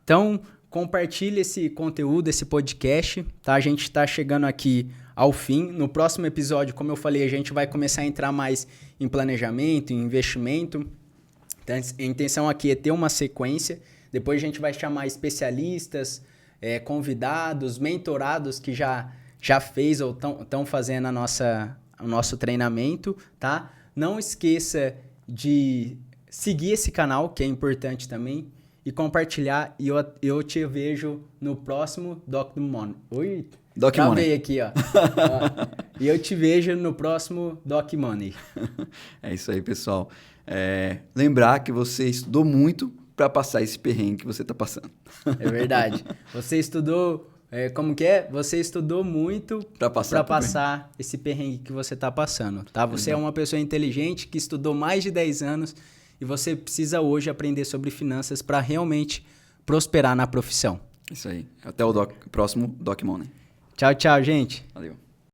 Então, compartilhe esse conteúdo, esse podcast, tá? A gente está chegando aqui ao fim. No próximo episódio, como eu falei, a gente vai começar a entrar mais em planejamento, em investimento. Então, a intenção aqui é ter uma sequência. Depois a gente vai chamar especialistas, convidados, mentorados que já fez ou estão fazendo o nosso treinamento, tá? Não esqueça de seguir esse canal, que é importante também, e compartilhar. E eu te vejo no próximo Doc Money. Oi? Doc Money. Travei aqui, ó. E eu te vejo no próximo Doc Money. É isso aí, pessoal. Lembrar que você estudou muito para passar esse perrengue que você está passando. É verdade. Você estudou... como que é? Você estudou muito para passar esse perrengue que você está passando, tá? Você é uma pessoa inteligente que estudou mais de 10 anos e você precisa hoje aprender sobre finanças para realmente prosperar na profissão. Isso aí. Até o próximo Doc Money. Tchau, tchau, gente. Valeu.